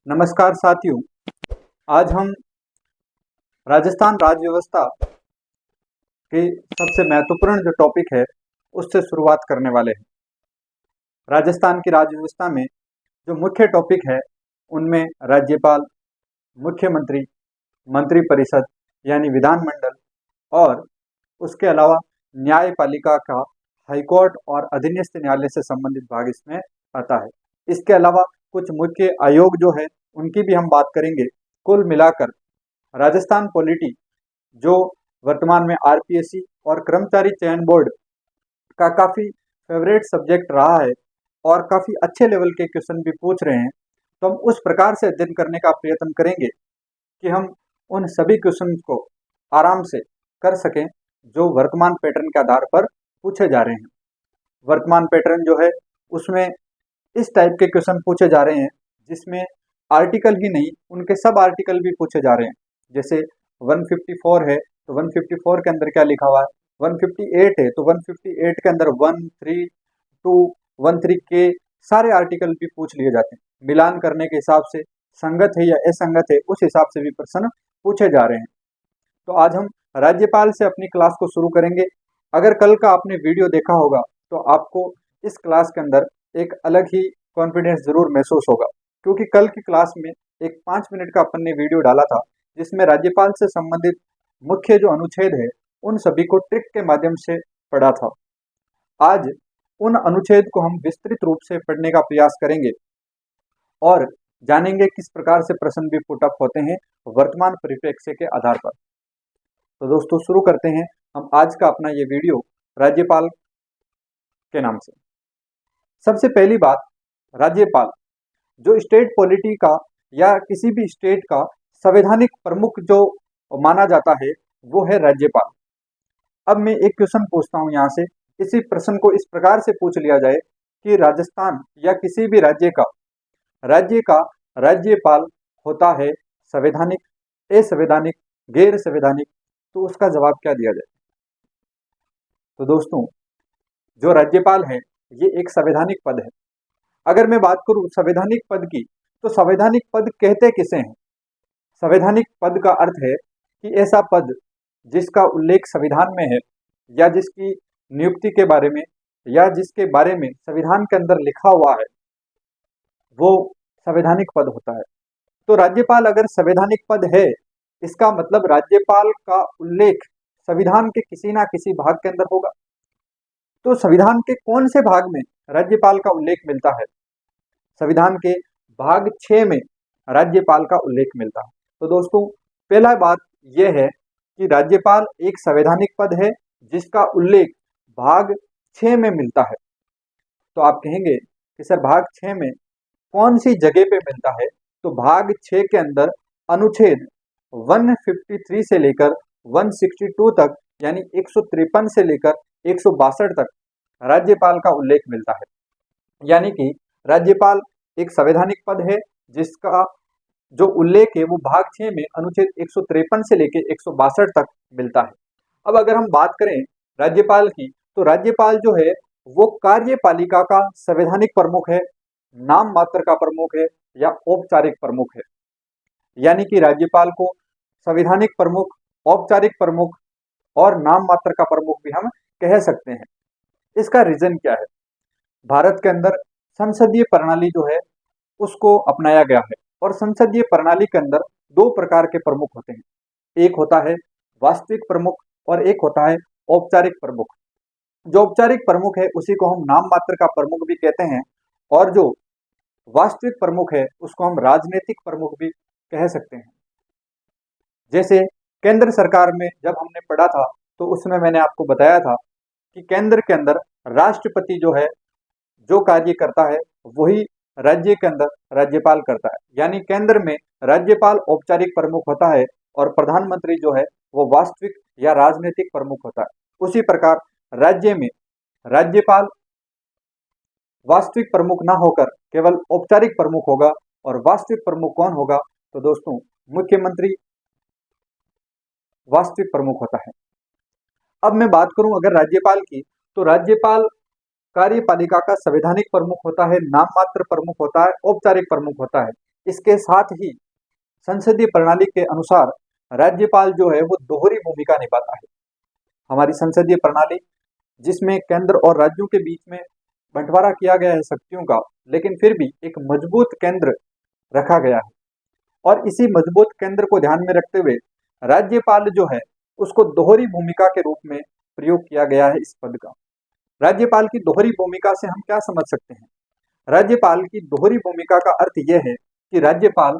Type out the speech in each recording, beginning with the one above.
नमस्कार साथियों, आज हम राजस्थान राज्य व्यवस्था के सबसे महत्वपूर्ण जो टॉपिक है उससे शुरुआत करने वाले हैं। राजस्थान की राज्य व्यवस्था में जो मुख्य टॉपिक है उनमें राज्यपाल, मुख्यमंत्री, मंत्री परिषद यानी विधानमंडल और उसके अलावा न्यायपालिका का हाईकोर्ट और अधीनस्थ न्यायालय से संबंधित भाग इसमें आता है। इसके अलावा कुछ मुख्य आयोग जो है उनकी भी हम बात करेंगे। कुल मिलाकर राजस्थान पॉलिटी जो वर्तमान में आरपीएससी और कर्मचारी चयन बोर्ड का काफ़ी फेवरेट सब्जेक्ट रहा है और काफ़ी अच्छे लेवल के क्वेश्चन भी पूछ रहे हैं, तो हम उस प्रकार से अध्ययन करने का प्रयत्न करेंगे कि हम उन सभी क्वेश्चन को आराम से कर सकें जो वर्तमान पैटर्न के आधार पर पूछे जा रहे हैं। वर्तमान पैटर्न जो है उसमें इस टाइप के क्वेश्चन पूछे जा रहे हैं जिसमें आर्टिकल ही नहीं उनके सब आर्टिकल भी पूछे जा रहे हैं। जैसे 154 है तो 154 के अंदर क्या लिखा हुआ है, 158 है तो 158 के अंदर 1, 3, 2, 13 के सारे आर्टिकल भी पूछ लिए जाते हैं। मिलान करने के हिसाब से संगत है या असंगत है उस हिसाब से भी प्रश्न पूछे जा रहे हैं। तो आज हम राज्यपाल से अपनी क्लास को शुरू करेंगे। अगर कल का आपने वीडियो देखा होगा तो आपको इस क्लास के अंदर एक अलग ही कॉन्फिडेंस जरूर महसूस होगा, क्योंकि कल की क्लास में एक 5 मिनट का अपन ने वीडियो डाला था जिसमें राज्यपाल से संबंधित मुख्य जो अनुच्छेद है उन सभी को ट्रिक के माध्यम से पढ़ा था। आज उन अनुच्छेद को हम विस्तृत रूप से पढ़ने का प्रयास करेंगे और जानेंगे किस प्रकार से प्रश्न भी पुट अप होते हैं वर्तमान परिप्रेक्ष्य के आधार पर। तो दोस्तों शुरू करते हैं हम आज का अपना ये वीडियो राज्यपाल के नाम से। सबसे पहली बात, राज्यपाल जो स्टेट पॉलिटी का या किसी भी स्टेट का संवैधानिक प्रमुख जो माना जाता है वो है राज्यपाल। अब मैं एक क्वेश्चन पूछता हूं यहाँ से, इसी प्रश्न को इस प्रकार से पूछ लिया जाए कि राजस्थान या किसी भी राज्य का राज्यपाल होता है संवैधानिक, असंवैधानिक, गैर संवैधानिक, तो उसका जवाब क्या दिया जाए? तो दोस्तों जो राज्यपाल है ये एक संवैधानिक पद है। अगर मैं बात करूं संवैधानिक पद की तो संवैधानिक पद कहते किसे हैं? संवैधानिक पद का अर्थ है कि ऐसा पद जिसका उल्लेख संविधान में है या जिसकी नियुक्ति के बारे में या जिसके बारे में संविधान के अंदर लिखा हुआ है वो संवैधानिक पद होता है। तो राज्यपाल अगर संवैधानिक पद है इसका मतलब राज्यपाल का उल्लेख संविधान के किसी ना किसी भाग के अंदर होगा। तो संविधान के कौन से भाग में राज्यपाल का उल्लेख मिलता है? संविधान के भाग 6 में राज्यपाल का उल्लेख मिलता है। तो दोस्तों पहला बात यह है कि राज्यपाल एक संवैधानिक पद है जिसका उल्लेख भाग 6 में मिलता है। तो आप कहेंगे कि सर भाग 6 में कौन सी जगह पे मिलता है? तो भाग 6 के अंदर अनुच्छेद 153 से लेकर 162 तक यानी 153 से लेकर 162 तक राज्यपाल का उल्लेख मिलता है। यानी कि राज्यपाल एक संवैधानिक पद है जिसका जो उल्लेख है वो भाग 6 में अनुच्छेद 153 से लेकर 162 तक मिलता है। अब अगर हम बात करें राज्यपाल की तो राज्यपाल जो है वो कार्यपालिका का संवैधानिक प्रमुख है, नाम मात्र का प्रमुख है या औपचारिक प्रमुख है। यानी कि राज्यपाल को संवैधानिक प्रमुख, औपचारिक प्रमुख और नाम मात्र का प्रमुख भी हम कह सकते हैं। इसका रीजन क्या है? भारत के अंदर संसदीय प्रणाली जो है उसको अपनाया गया है और संसदीय प्रणाली के अंदर 2 प्रकार के प्रमुख होते हैं। एक होता है वास्तविक प्रमुख और एक होता है औपचारिक प्रमुख। जो औपचारिक प्रमुख है उसी को हम नाम मात्र का प्रमुख भी कहते हैं और जो वास्तविक प्रमुख है उसको हम राजनीतिक प्रमुख भी कह सकते हैं। जैसे केंद्र सरकार में जब हमने पढ़ा था तो उसमें मैंने आपको बताया था कि केंद्र के अंदर राष्ट्रपति जो है जो कार्य करता है वही राज्य के अंदर राज्यपाल करता है। यानी केंद्र में राज्यपाल औपचारिक प्रमुख होता है और प्रधानमंत्री जो है वो वास्तविक या राजनीतिक प्रमुख होता है। उसी प्रकार राज्य में राज्यपाल वास्तविक प्रमुख ना होकर केवल औपचारिक प्रमुख होगा। और वास्तविक प्रमुख कौन होगा? तो दोस्तों मुख्यमंत्री वास्तविक प्रमुख होता है। अब मैं बात करूं अगर राज्यपाल की तो राज्यपाल कार्यपालिका का संवैधानिक प्रमुख होता है, नाम मात्र प्रमुख होता है, औपचारिक प्रमुख होता है। इसके साथ ही संसदीय प्रणाली के अनुसार राज्यपाल जो है वो दोहरी भूमिका निभाता है। हमारी संसदीय प्रणाली जिसमें केंद्र और राज्यों के बीच में बंटवारा किया गया है शक्तियों का, लेकिन फिर भी एक मजबूत केंद्र रखा गया है और इसी मजबूत केंद्र को ध्यान में रखते हुए राज्यपाल जो है उसको दोहरी भूमिका के रूप में प्रयोग किया गया है इस पद का। राज्यपाल की दोहरी भूमिका से हम क्या समझ सकते हैं? राज्यपाल की दोहरी भूमिका का अर्थ यह है कि राज्यपाल,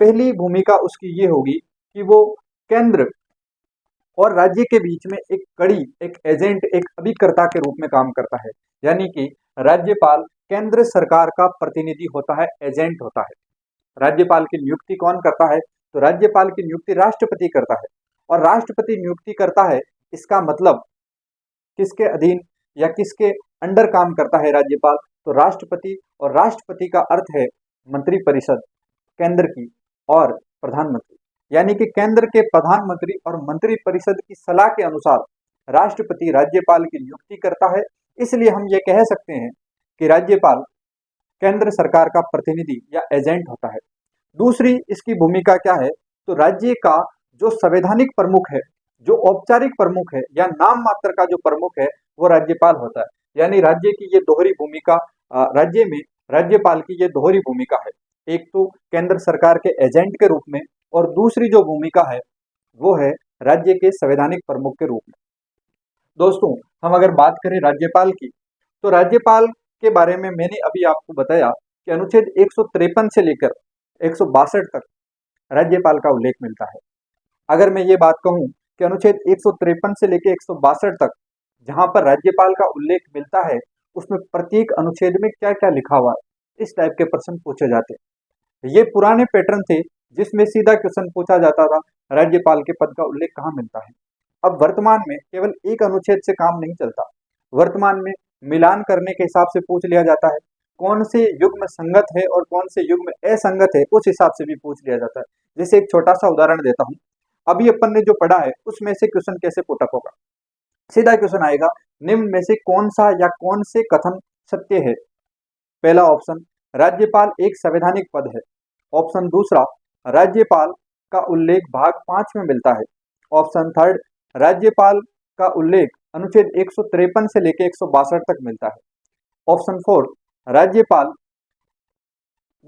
पहली भूमिका उसकी ये होगी कि वो केंद्र और राज्य के बीच में एक कड़ी, एक एजेंट, एक अभिकर्ता के रूप में काम करता है। यानी कि राज्यपाल केंद्र सरकार का प्रतिनिधि होता है, एजेंट होता है। राज्यपाल की नियुक्ति कौन करता है? तो राज्यपाल की नियुक्ति राष्ट्रपति करता है और राष्ट्रपति नियुक्ति करता है। इसका मतलब किसके अधीन या किसके अंडर काम करता है राज्यपाल? तो राष्ट्रपति, और राष्ट्रपति का अर्थ है मंत्रिपरिषद केंद्र की और प्रधानमंत्री। यानी कि केंद्र के प्रधानमंत्री और मंत्रिपरिषद की सलाह के अनुसार राष्ट्रपति राज्यपाल की नियुक्ति करता है। इसलिए हम ये कह सकते हैं कि राज्यपाल केंद्र सरकार का प्रतिनिधि या एजेंट होता है। दूसरी इसकी भूमिका क्या है? तो राज्य का जो संवैधानिक प्रमुख है, जो औपचारिक प्रमुख है या नाम मात्र का जो प्रमुख है, वो राज्यपाल होता है। यानी राज्य की ये दोहरी भूमिका, राज्य में राज्यपाल की ये दोहरी भूमिका है, एक तो केंद्र सरकार के एजेंट के रूप में और दूसरी जो भूमिका है वो है राज्य के संवैधानिक प्रमुख के रूप में। दोस्तों, हम अगर बात करें राज्यपाल की, तो राज्यपाल के बारे में मैंने अभी आपको बताया कि अनुच्छेद 153 से लेकर 162 तक राज्यपाल का उल्लेख मिलता है। अगर मैं ये बात कहूं कि अनुच्छेद 153 से लेकर 162 तक जहां पर राज्यपाल का उल्लेख मिलता है, उसमें प्रत्येक अनुच्छेद में क्या क्या लिखा हुआ है, इस टाइप के प्रश्न पूछे जाते हैं। ये पुराने पैटर्न थे जिसमें सीधा क्वेश्चन पूछा जाता था, राज्यपाल के पद का उल्लेख कहाँ मिलता है। अब वर्तमान में केवल एक अनुच्छेद से काम नहीं चलता, वर्तमान में मिलान करने के हिसाब से पूछ लिया जाता है, कौन से युग्म संगत है और कौन से युग्म असंगत है उस हिसाब से भी पूछ लिया जाता है। जैसे एक छोटा सा उदाहरण देता हूं, अभी अपन ने जो पढ़ा है उसमें से क्वेश्चन कैसे पुटअप होगा। सीधा क्वेश्चन आएगा, निम्न में से कौन सा या कौन से कथन सत्य है? पहला ऑप्शन, राज्यपाल एक संवैधानिक पद है। ऑप्शन दूसरा, राज्यपाल का उल्लेख भाग 5 में मिलता है। ऑप्शन थर्ड, राज्यपाल का उल्लेख अनुच्छेद 153 से लेकर 162 तक मिलता है। ऑप्शन फोर्थ, राज्यपाल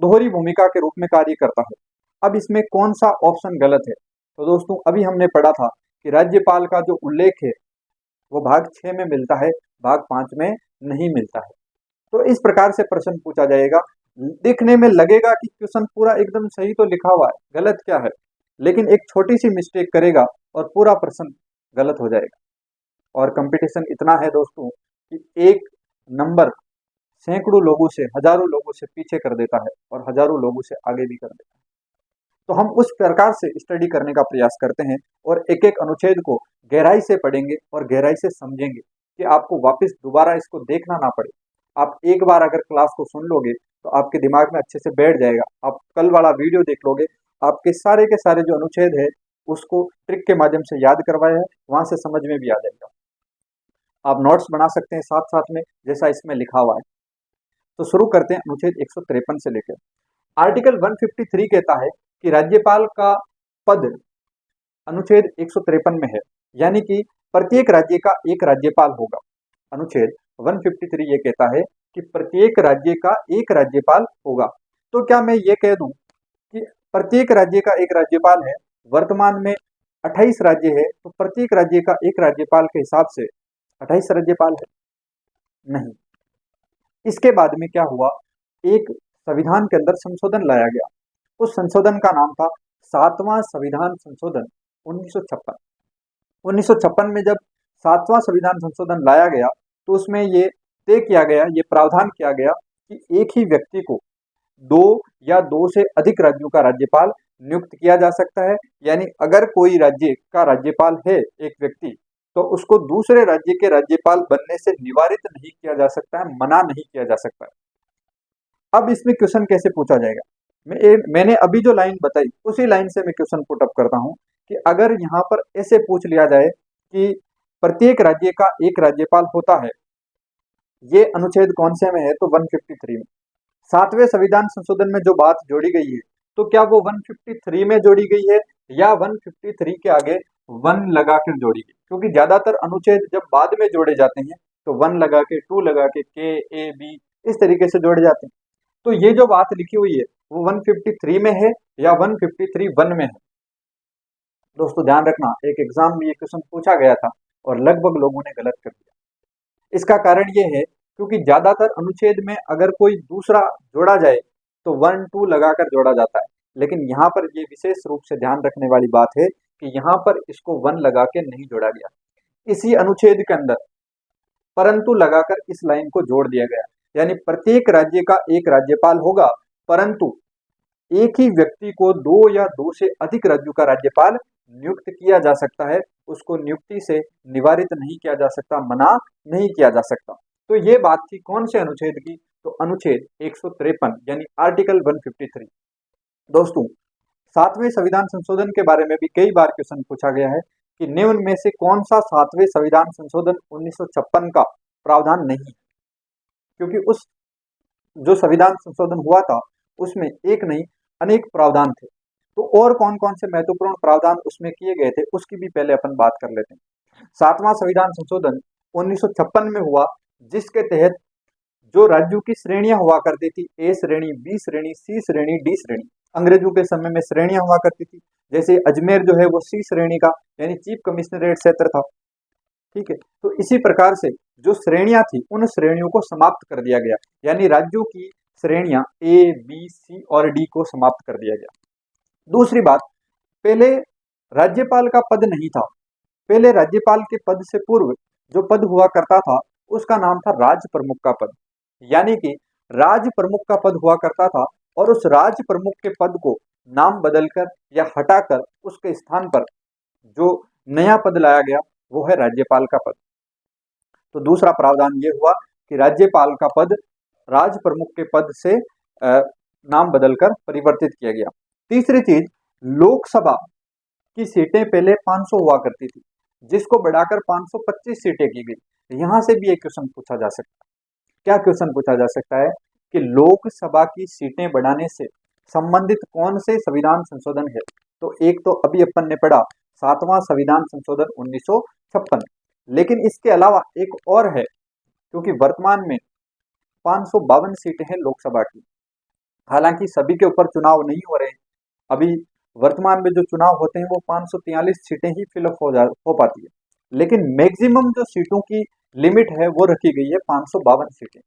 दोहरी भूमिका के रूप में कार्य करता है। अब इसमें कौन सा ऑप्शन गलत है? तो दोस्तों, अभी हमने पढ़ा था कि राज्यपाल का जो उल्लेख है वो भाग 6 में मिलता है, भाग 5 में नहीं मिलता है। तो इस प्रकार से प्रश्न पूछा जाएगा। देखने में लगेगा कि क्वेश्चन पूरा एकदम सही तो लिखा हुआ है, गलत क्या है, लेकिन एक छोटी सी मिस्टेक करेगा और पूरा प्रश्न गलत हो जाएगा। और कंपटीशन इतना है दोस्तों कि एक नंबर सैकड़ों लोगों से, हजारों लोगों से पीछे कर देता है और हजारों लोगों से आगे भी कर देता है। तो हम उस प्रकार से स्टडी करने का प्रयास करते हैं और एक एक अनुच्छेद को गहराई से पढ़ेंगे और गहराई से समझेंगे कि आपको वापस दोबारा इसको देखना ना पड़े। आप एक बार अगर क्लास को सुन लोगे तो आपके दिमाग में अच्छे से बैठ जाएगा। आप कल वाला वीडियो देख लोगे, आपके सारे के सारे जो अनुच्छेद है उसको ट्रिक के माध्यम से याद करवाया है, वहां से समझ में भी आ जाएगा। आप नोट्स बना सकते हैं साथ साथ में, जैसा इसमें लिखा हुआ है। तो शुरू करते हैं अनुच्छेद 153 से लेकर। आर्टिकल 153 कहता है कि राज्यपाल का पद अनुच्छेद 153 में है, यानी कि प्रत्येक राज्य का एक राज्यपाल होगा। अनुच्छेद 153 ये कहता है कि प्रत्येक राज्य का एक राज्यपाल होगा। तो क्या मैं ये कह दूं कि प्रत्येक राज्य का एक राज्यपाल है? वर्तमान में 28 राज्य है, तो प्रत्येक राज्य का एक राज्यपाल के हिसाब से 28 राज्यपाल है? नहीं। इसके बाद में क्या हुआ, एक संविधान के अंदर संशोधन लाया गया। उस संशोधन का नाम था 7वां संविधान संशोधन 1956। 1956 में जब 7वां संविधान संशोधन लाया गया तो उसमें ये तय किया गया, ये प्रावधान किया गया कि एक ही व्यक्ति को 2 या 2 से अधिक राज्यों का राज्यपाल नियुक्त किया जा सकता है। यानी अगर कोई राज्य का राज्यपाल है एक व्यक्ति, तो उसको दूसरे राज्य के राज्यपाल बनने से निवारित नहीं किया जा सकता है, मना नहीं किया जा सकता है। अब इसमें क्वेश्चन कैसे पूछा जाएगा? मैंने अभी जो लाइन बताई उसी लाइन से मैं क्वेश्चन पुट अप करता हूं कि अगर यहाँ पर ऐसे पूछ लिया जाए कि प्रत्येक राज्य का एक राज्यपाल होता है, ये अनुच्छेद कौन से में है? तो 153 में। सातवें संविधान संशोधन में जो बात जोड़ी गई है, तो क्या वो 153 में जोड़ी गई है या 153 के आगे 1 लगाकर जोड़ी गई? क्योंकि ज्यादातर अनुच्छेद जब बाद में जोड़े जाते हैं तो 1 लगा के, 2 लगा के, KAB इस तरीके से जोड़े जाते हैं। तो ये जो बात लिखी हुई है वो 153 में है या 153(1) में है? दोस्तों ध्यान रखना, एक एग्जाम में ये क्वेश्चन पूछा गया था और लगभग लोगों ने गलत कर दिया। इसका कारण ये है क्योंकि ज्यादातर अनुच्छेद में अगर कोई दूसरा जोड़ा जाए तो 1 2 लगाकर जोड़ा जाता है, लेकिन यहाँ पर ये विशेष रूप से ध्यान रखने वाली बात है कि यहाँ पर इसको 1 लगा के नहीं जोड़ा गया, इसी अनुच्छेद के अंदर परंतु लगाकर इस लाइन को जोड़ दिया गया। यानी प्रत्येक राज्य का एक राज्यपाल होगा, परंतु एक ही व्यक्ति को 2 या 2 से अधिक राज्यों का राज्यपाल नियुक्त किया जा सकता है, उसको नियुक्ति से निवारित नहीं किया जा सकता, मना नहीं किया जा सकता। तो ये बात थी कौन से अनुच्छेद की? तो अनुच्छेद 153 यानी आर्टिकल 153। दोस्तों सातवें संविधान संशोधन के बारे में भी कई बार क्वेश्चन पूछा गया है कि निम्न में से कौन सा सातवें संविधान संशोधन 1956 का प्रावधान नहीं है? क्योंकि उस जो संविधान संशोधन हुआ था उसमें एक नहीं अनेक प्रावधान थे, तो और कौन कौन से महत्वपूर्ण प्रावधान उसमें किए गए थे उसकी भी पहले अपन बात कर लेते हैं। सातवां संविधान संशोधन 1956 में हुआ, जिसके तहत जो राज्यों की श्रेणियां हुआ करती थी, A श्रेणी, B श्रेणी, C श्रेणी, D श्रेणी, अंग्रेजों के समय में श्रेणियां हुआ करती थी। जैसे अजमेर जो है वो C श्रेणी का यानी चीफ कमिश्नरेट क्षेत्र था, ठीक है। तो इसी प्रकार से जो श्रेणियां थी उन श्रेणियों को समाप्त कर दिया गया, यानी राज्यों की श्रेणियां A, B, C और D को समाप्त कर दिया गया। दूसरी बात, पहले राज्यपाल का पद नहीं था, पहले राज्यपाल के पद से पूर्व जो पद हुआ करता था उसका नाम था राज प्रमुख का पद, यानी कि राज प्रमुख का पद हुआ करता था और उस राज प्रमुख के पद को नाम बदलकर या हटाकर उसके स्थान पर जो नया पद लाया गया वो है राज्यपाल का पद। तो दूसरा प्रावधान ये हुआ कि राज्यपाल का पद राज प्रमुख के पद से नाम बदलकर परिवर्तित किया गया। तीसरी चीज, लोकसभा की सीटें पहले 500 हुआ करती थी, जिसको बढ़ाकर 525 सीटें की गई। यहां से भी एक क्वेश्चन पूछा जा सकता है। क्या क्वेश्चन पूछा जा सकता है कि लोकसभा की सीटें बढ़ाने से संबंधित कौन से संविधान संशोधन है? तो एक तो अभी अपन ने पढ़ा सातवां संविधान संशोधन 1956, लेकिन इसके अलावा एक और है, क्योंकि वर्तमान में 552 सीटें हैं लोकसभा की। हालांकि सभी के ऊपर चुनाव नहीं हो रहे, अभी वर्तमान में जो चुनाव होते हैं वो 543 सीटें ही फिलअप हो पाती है, लेकिन मैक्सिमम जो सीटों की लिमिट है वो रखी गई है 552 सीटें।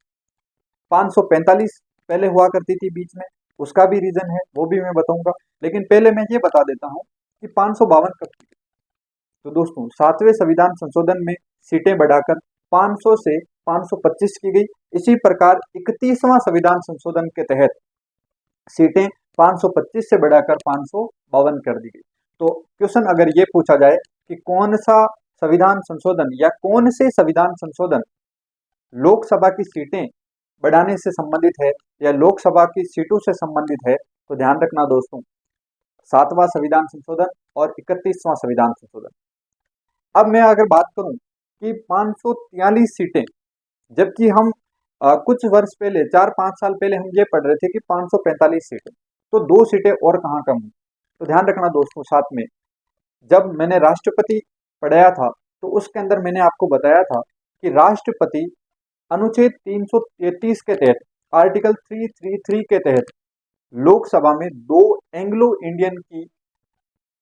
545 पहले हुआ करती थी बीच में, उसका भी रीजन है, वो भी मैं बताऊंगा, लेकिन पहले मैं ये बता देता हूं कि 552 कब की। तो दोस्तों सातवें संविधान संशोधन में सीटें बढ़ाकर 500 से 525 की गई। इसी प्रकार 31वां संविधान संशोधन के तहत सीटें 525 से बढ़ाकर 552 कर दी गई। तो क्वेश्चन अगर ये पूछा जाए कि कौन सा संविधान संशोधन या कौन से संविधान संशोधन लोकसभा की सीटें बढ़ाने से संबंधित है या लोकसभा की सीटों से संबंधित है, तो ध्यान रखना दोस्तों, सातवां संविधान संशोधन और 31वां संविधान संशोधन। अब मैं अगर बात करूं कि 543 सीटें, जबकि हम कुछ वर्ष पहले 4-5 साल पहले हम ये पढ़ रहे थे कि 545 सीटें, तो 2 सीटें और कहाँ कम हुई। तो ध्यान रखना दोस्तों, साथ में जब मैंने राष्ट्रपति पढ़ाया था तो उसके अंदर मैंने आपको बताया था कि राष्ट्रपति अनुच्छेद 333 के तहत, आर्टिकल 333 के तहत लोकसभा में 2 एंग्लो इंडियन की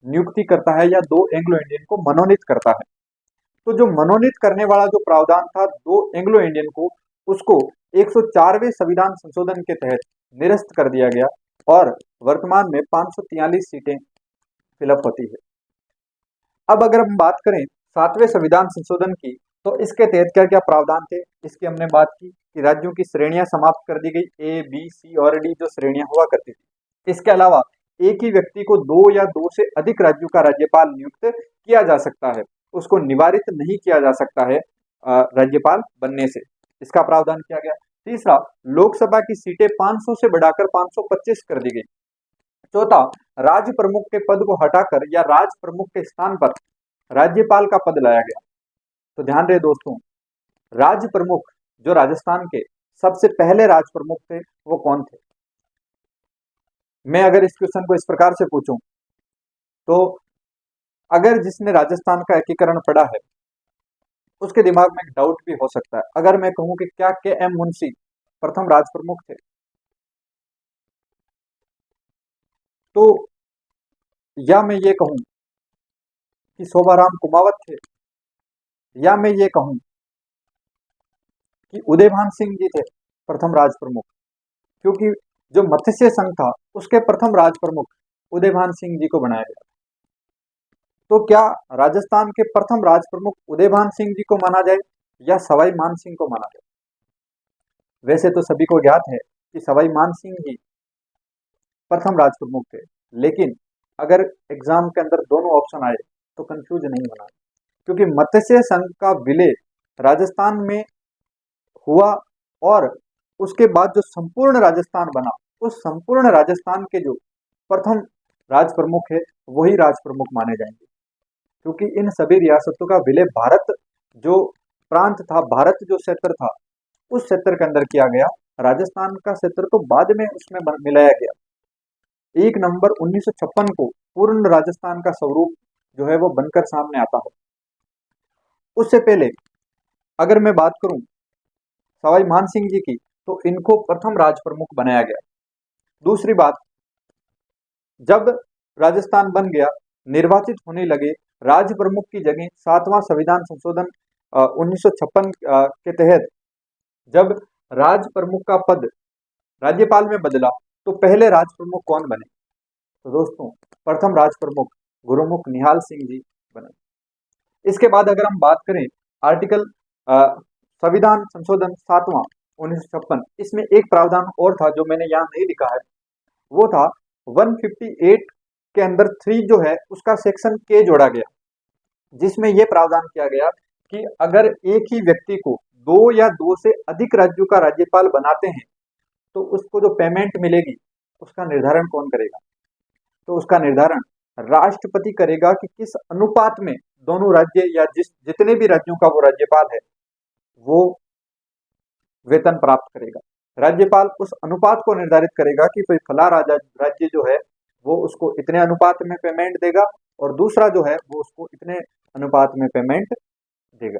नियुक्ति करता है या 2 एंग्लो इंडियन को मनोनीत करता है। तो जो मनोनीत करने वाला जो प्रावधान था 2 एंग्लो इंडियन को, उसको 104वें संविधान संशोधन के तहत निरस्त कर दिया गया और वर्तमान में 543 सीटें फिलअप होती है। अब अगर हम बात करें सातवें संविधान संशोधन की, तो इसके तहत क्या क्या प्रावधान थे, इसकी हमने बात की कि राज्यों की श्रेणियां समाप्त कर दी गई, A, B, C और D जो श्रेणियां हुआ करती थी। इसके अलावा एक ही व्यक्ति को 2 या 2 से अधिक राज्यों का राज्यपाल नियुक्त किया जा सकता है, उसको निवारित नहीं किया जा सकता है राज्यपाल बनने से, इसका प्रावधान किया गया। तीसरा, लोकसभा की सीटें 500 से बढ़ाकर 525 कर दी गई। चौथा, राज्य प्रमुख के पद को हटाकर या राज प्रमुख के स्थान पर राज्यपाल का पद लाया गया। तो ध्यान रहे दोस्तों, राज्य प्रमुख जो राजस्थान के सबसे पहले राज प्रमुख थे वो कौन थे? मैं अगर इस क्वेश्चन को इस प्रकार से पूछूं तो अगर जिसने राजस्थान का एकीकरण पढ़ा है उसके दिमाग में एक डाउट भी हो सकता है। अगर मैं कहूं कि क्या के एम मुंशी प्रथम राज प्रमुख थे, तो या मैं ये कहूं कि शोभाराम कुमावत थे, या मैं ये कहूं कि उदयभान सिंह जी थे प्रथम राज प्रमुख, क्योंकि जो मत्स्य संघ था उसके प्रथम राज प्रमुख उदयभान सिंह जी को बनाया गया। तो क्या राजस्थान के प्रथम राज प्रमुख उदयभान सिंह जी को माना जाए या सवाई मान सिंह को माना जाए? वैसे तो सभी को ज्ञात है कि सवाई मान सिंह ही प्रथम राज प्रमुख थे, लेकिन अगर एग्जाम के अंदर दोनों ऑप्शन आए तो कंफ्यूज नहीं होना, क्योंकि मत्स्य संघ का विलय राजस्थान में हुआ और उसके बाद जो संपूर्ण राजस्थान बना, उस संपूर्ण राजस्थान के जो प्रथम राज प्रमुख है वही राज प्रमुख माने जाएंगे, क्योंकि इन सभी रियासतों का विलय भारत जो प्रांत था, भारत जो क्षेत्र था, उस क्षेत्र के अंदर किया गया। राजस्थान का क्षेत्र तो बाद में उसमें मिलाया गया। 1 नवंबर 1956 को पूर्ण राजस्थान का स्वरूप जो है वो बनकर सामने आता है। उससे पहले अगर मैं बात करूं सवाई मान सिंह जी की, तो इनको प्रथम राज प्रमुख बनाया गया। दूसरी बात, जब राजस्थान बन गया, निर्वाचित होने लगे राज प्रमुख की जगह 7वां संविधान संशोधन 1956 के तहत जब राज प्रमुख का पद राज्यपाल में बदला, तो पहले राज प्रमुख कौन बने? तो दोस्तों, प्रथम राज प्रमुख गुरुमुख निहाल सिंह जी बने। इसके बाद अगर हम बात करें आर्टिकल संविधान संशोधन 7वां 1956, इसमें एक प्रावधान और था जो मैंने यहाँ नहीं लिखा है, वो था 158 के अंदर 3 जो है उसका सेक्शन के जोड़ा गया, जिसमें यह प्रावधान किया गया कि अगर एक ही व्यक्ति को 2 या 2 से अधिक राज्यों का राज्यपाल बनाते हैं तो उसको जो पेमेंट मिलेगी उसका निर्धारण कौन करेगा? तो उसका निर्धारण राष्ट्रपति करेगा कि किस अनुपात में दोनों राज्य या जितने भी राज्यों का वो राज्यपाल है वो वेतन प्राप्त करेगा। राज्यपाल उस अनुपात को निर्धारित करेगा कि कोई फला राज्य जो है वो उसको इतने अनुपात में पेमेंट देगा और दूसरा जो है वो उसको इतने अनुपात में पेमेंट देगा।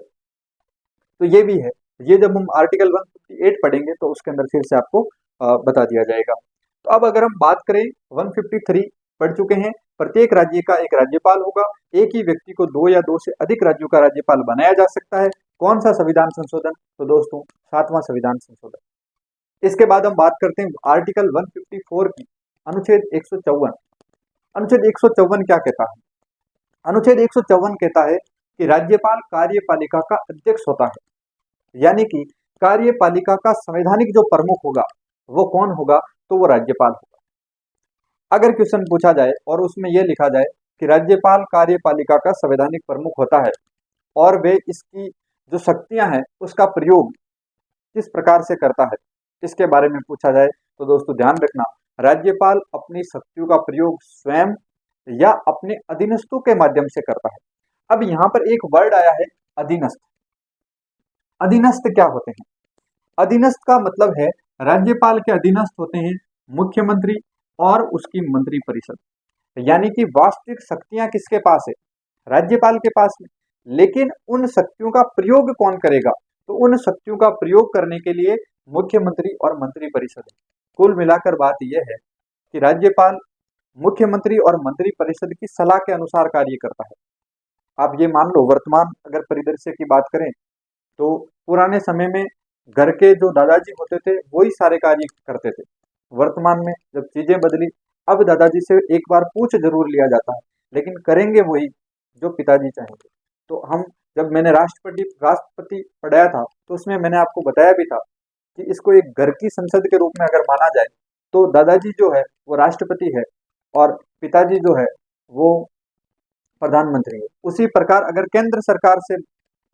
तो ये भी है, ये जब हम आर्टिकल 158 पढ़ेंगे तो उसके अंदर फिर से आपको बता दिया जाएगा। तो अब अगर हम बात करें 153 पढ़ चुके हैं, प्रत्येक राज्य का एक राज्यपाल होगा, एक ही व्यक्ति को 2 या 2 से अधिक राज्यों का राज्यपाल बनाया जा सकता है। कौन सा संविधान संशोधन? तो दोस्तों 7वां संविधान संशोधन। इसके बाद हम बात करते हैं आर्टिकल 154 की, अनुच्छेद 154। अनुच्छेद 154 क्या कहता है? अनुच्छेद 154 कहता है कि राज्यपाल कार्यपालिका का अध्यक्ष होता है, यानी कि कार्यपालिका का संवैधानिक जो प्रमुख होगा वो कौन होगा? तो वो राज्यपाल होगा। अगर क्वेश्चन पूछा जाए और उसमें यह लिखा जाए कि राज्यपाल कार्यपालिका का संवैधानिक प्रमुख होता है और वे इसकी जो शक्तियां हैं उसका प्रयोग किस प्रकार से करता है, इसके बारे में पूछा जाए तो दोस्तों ध्यान रखना, राज्यपाल अपनी शक्तियों का प्रयोग स्वयं या अपने अधीनस्थों के माध्यम से करता है। अब यहां पर एक वर्ड आया है अधीनस्थ। अधीनस्थ क्या होते हैं? अधीनस्थ का मतलब है राज्यपाल के अधीनस्थ होते हैं मुख्यमंत्री और उसकी मंत्री परिषद, यानी कि वास्तविक शक्तियां किसके पास है? राज्यपाल के पास में। लेकिन उन शक्तियों का प्रयोग कौन करेगा? तो उन शक्तियों का प्रयोग करने के लिए मुख्यमंत्री और मंत्री परिषद है। कुल मिलाकर बात यह है कि राज्यपाल मुख्यमंत्री और मंत्री परिषद की सलाह के अनुसार कार्य करता है। आप ये मान लो, वर्तमान अगर परिदृश्य की बात करें तो पुराने समय में घर के जो दादाजी होते थे वही सारे कार्य करते थे। वर्तमान में जब चीजें बदली, अब दादाजी से एक बार पूछ जरूर लिया जाता है, लेकिन करेंगे वही जो पिताजी चाहेंगे। तो हम जब मैंने राष्ट्रपति पढ़ाया था तो उसमें मैंने आपको बताया भी था कि इसको एक घर की संसद के रूप में अगर माना जाए तो दादाजी जो है वो राष्ट्रपति है और पिताजी जो है वो प्रधानमंत्री है। उसी प्रकार अगर केंद्र सरकार से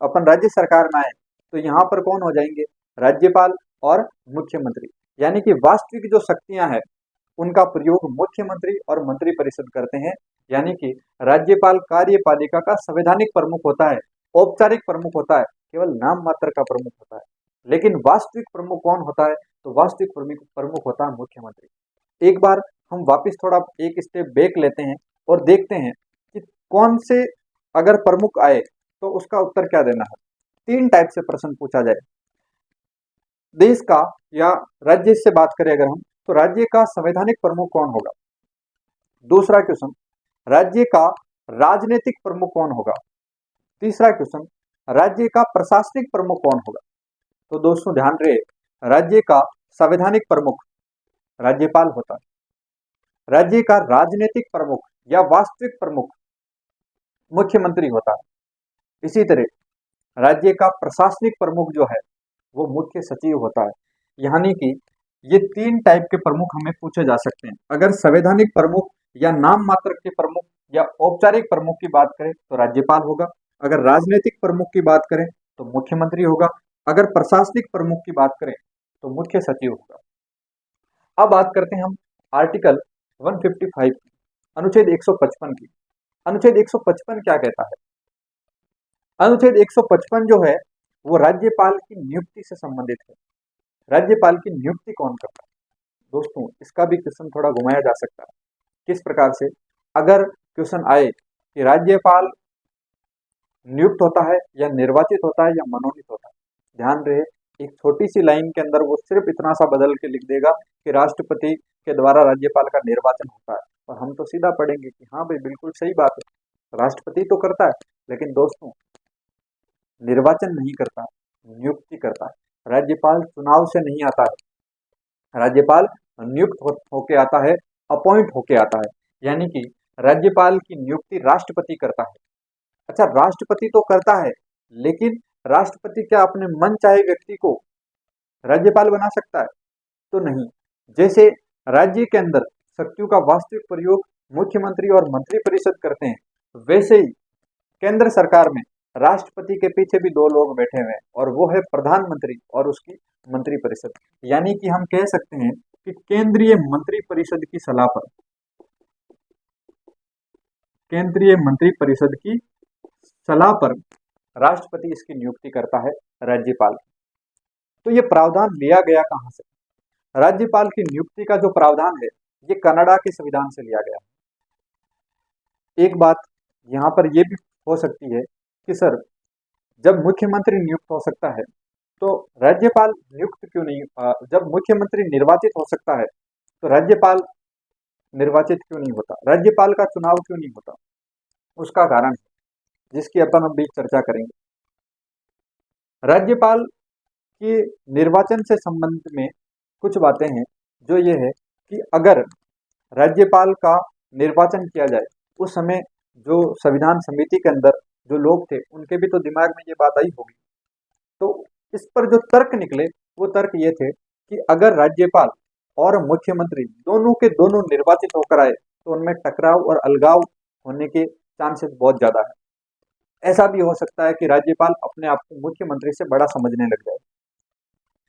अपन राज्य सरकार में आए तो यहाँ पर कौन हो जाएंगे? राज्यपाल और मुख्यमंत्री, यानी कि वास्तविक जो शक्तियां हैं उनका प्रयोग मुख्यमंत्री और मंत्री परिषद करते हैं। यानी कि राज्यपाल कार्यपालिका का संवैधानिक प्रमुख होता है, औपचारिक प्रमुख होता है, केवल नाम मात्र का प्रमुख होता है। लेकिन वास्तविक प्रमुख कौन होता है? तो वास्तविक प्रमुख होता है मुख्यमंत्री। एक बार हम वापस थोड़ा एक स्टेप बैक लेते हैं और देखते हैं कि कौन से अगर प्रमुख आए तो उसका उत्तर क्या देना है। 3 टाइप से प्रश्न पूछा जाए देश का या राज्य से बात करें अगर हम, तो राज्य का संवैधानिक प्रमुख कौन होगा। दूसरा क्वेश्चन, राज्य का राजनीतिक प्रमुख कौन होगा। तीसरा क्वेश्चन, राज्य का प्रशासनिक प्रमुख कौन होगा। तो दोस्तों ध्यान रहे, राज्य का संवैधानिक प्रमुख राज्यपाल होता है, राज्य का राजनीतिक प्रमुख या वास्तविक प्रमुख मुख्यमंत्री होता है। इसी तरह राज्य का प्रशासनिक प्रमुख जो है वो मुख्य सचिव होता है। यानी कि ये 3 टाइप के प्रमुख हमें पूछे जा सकते हैं। अगर संवैधानिक प्रमुख या नाम मात्र के प्रमुख या औपचारिक प्रमुख की बात करें तो राज्यपाल होगा, अगर राजनीतिक प्रमुख की बात करें तो मुख्यमंत्री होगा, अगर प्रशासनिक प्रमुख की बात करें तो मुख्य सचिव होगा। अब बात करते हैं हम आर्टिकल 155 की, अनुच्छेद 155 की। अनुच्छेद 155 क्या कहता है? अनुच्छेद 155 जो है वो राज्यपाल की नियुक्ति से संबंधित है। राज्यपाल की नियुक्ति कौन करता है? दोस्तों इसका भी क्वेश्चन थोड़ा घुमाया जा सकता है। किस प्रकार से? अगर क्वेश्चन आए कि राज्यपाल नियुक्त होता है या निर्वाचित होता है या मनोनीत होता है, ध्यान रहे एक छोटी सी लाइन के अंदर वो सिर्फ इतना सा बदल के लिख देगा कि राष्ट्रपति के द्वारा राज्यपाल का निर्वाचन होता है, और हम तो सीधा पढ़ेंगे कि हाँ भाई बिल्कुल सही बात है, राष्ट्रपति तो करता है, लेकिन दोस्तों निर्वाचन नहीं करता, नियुक्ति करता है। राज्यपाल चुनाव से नहीं आता है, राज्यपाल नियुक्त होके आता है, अपॉइंट होके आता है। यानी कि राज्यपाल की नियुक्ति राष्ट्रपति करता है। अच्छा, राष्ट्रपति तो करता है, लेकिन राष्ट्रपति क्या अपने मन चाहे व्यक्ति को राज्यपाल बना सकता है? तो नहीं। जैसे राज्य के अंदर शक्तियों का वास्तविक प्रयोग मुख्यमंत्री और मंत्रिपरिषद करते हैं, वैसे ही केंद्र सरकार में राष्ट्रपति के पीछे भी 2 लोग बैठे हुए हैं, और वो है प्रधानमंत्री और उसकी मंत्रिपरिषद। यानी कि हम कह सकते हैं कि केंद्रीय मंत्रिपरिषद की सलाह पर, केंद्रीय मंत्रिपरिषद की सलाह पर राष्ट्रपति इसकी नियुक्ति करता है राज्यपाल। तो ये प्रावधान लिया गया कहां से? राज्यपाल की नियुक्ति का जो प्रावधान है ये कनाडा के संविधान से लिया गया है। एक बात यहाँ पर यह भी हो सकती है कि सर जब मुख्यमंत्री नियुक्त हो सकता है तो राज्यपाल नियुक्त क्यों नहीं, जब मुख्यमंत्री निर्वाचित हो सकता है तो राज्यपाल निर्वाचित क्यों नहीं होता, राज्यपाल का चुनाव क्यों नहीं होता? उसका कारण है जिसकी अपन अभी चर्चा करेंगे। राज्यपाल के निर्वाचन से संबंधित में कुछ बातें हैं जो ये है कि अगर राज्यपाल का निर्वाचन किया जाए उस समय जो संविधान समिति के अंदर जो लोग थे उनके भी तो दिमाग में ये बात आई होगी। तो इस पर जो तर्क निकले वो तर्क ये थे कि अगर राज्यपाल और मुख्यमंत्री दोनों के दोनों निर्वाचित होकर आए तो उनमें टकराव और अलगाव होने के चांसेस बहुत ज्यादा है। ऐसा भी हो सकता है कि राज्यपाल अपने आप को मुख्यमंत्री से बड़ा समझने लग जाए।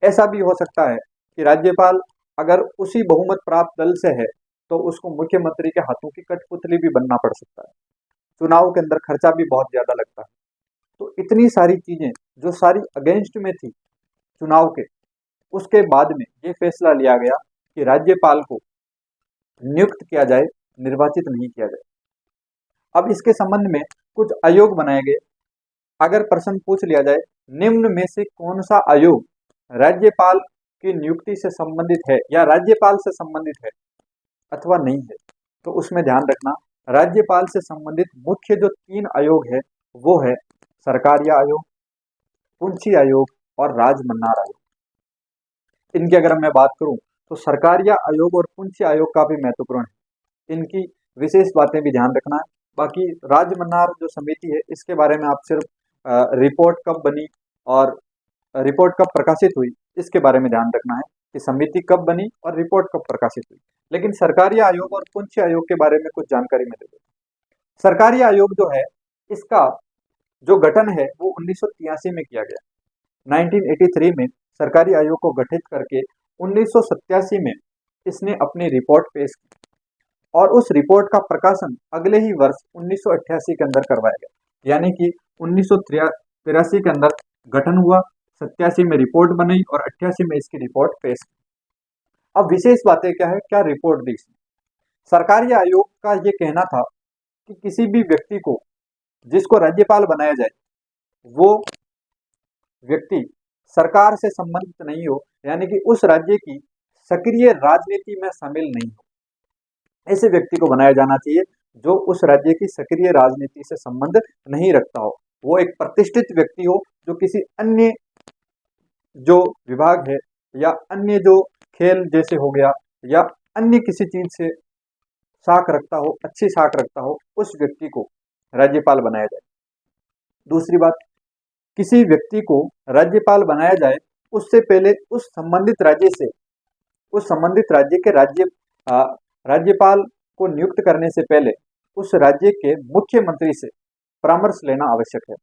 ऐसा भी हो सकता है कि राज्यपाल अगर उसी बहुमत प्राप्त दल से है तो उसको मुख्यमंत्री के हाथों की कठपुतली भी बनना पड़ सकता है। चुनाव के अंदर खर्चा भी बहुत ज्यादा लगता है। तो इतनी सारी चीजें जो सारी अगेंस्ट में थी चुनाव के, उसके बाद में ये फैसला लिया गया कि राज्यपाल को नियुक्त किया जाए, निर्वाचित नहीं किया जाए। अब इसके संबंध में कुछ आयोग बनाए गए। अगर प्रश्न पूछ लिया जाए निम्न में से कौन सा आयोग राज्यपाल की नियुक्ति से संबंधित है या राज्यपाल से संबंधित है अथवा नहीं है, तो उसमें ध्यान रखना राज्यपाल से संबंधित मुख्य जो 3 आयोग है वो है सरकारिया आयोग, पुंछी आयोग और राजमन्नार आयोग। इनकी अगर मैं बात करूं तो सरकारिया आयोग और पुंछी आयोग काफी महत्वपूर्ण है, इनकी विशेष बातें भी ध्यान रखना है। बाकी राजमन्नार जो समिति है इसके बारे में आप सिर्फ रिपोर्ट कब बनी और रिपोर्ट कब प्रकाशित हुई इसके बारे में ध्यान रखना है कि समिति कब बनी और रिपोर्ट कब प्रकाशित हुई। लेकिन सरकारी आयोग और पुंछी आयोग के बारे में कुछ जानकारी मैं दे देता हूँ। सरकारी आयोग जो है इसका जो गठन है वो 1983 में किया गया। 1983 में सरकारी आयोग को गठित करके 1987 में इसने अपनी रिपोर्ट पेश की और उस रिपोर्ट का प्रकाशन अगले ही वर्ष 1988 के अंदर करवाया गया। यानी कि 1983 के अंदर गठन हुआ 87 में रिपोर्ट बनाई और 88 में इसकी रिपोर्ट पेश की। अब विशेष बातें क्या है, क्या रिपोर्ट दी इसने। सरकारी आयोग का ये कहना था कि किसी भी व्यक्ति को जिसको राज्यपाल बनाया जाए वो व्यक्ति सरकार से संबंधित नहीं हो, यानी कि उस राज्य की सक्रिय राजनीति में शामिल नहीं हो। ऐसे व्यक्ति को बनाया जाना चाहिए जो उस राज्य की सक्रिय राजनीति से संबंध नहीं रखता हो। वो एक प्रतिष्ठित व्यक्ति हो जो किसी अन्य जो विभाग है या अन्य जो खेल जैसे हो गया या अन्य किसी चीज से साख रखता हो, अच्छी साख रखता हो, उस व्यक्ति को राज्यपाल बनाया जाए। दूसरी बात, किसी व्यक्ति को राज्यपाल बनाया जाए उससे पहले उस संबंधित राज्य से, उस संबंधित राज्य के राज्यपाल को नियुक्त करने से पहले उस राज्य के मुख्यमंत्री से परामर्श लेना आवश्यक है।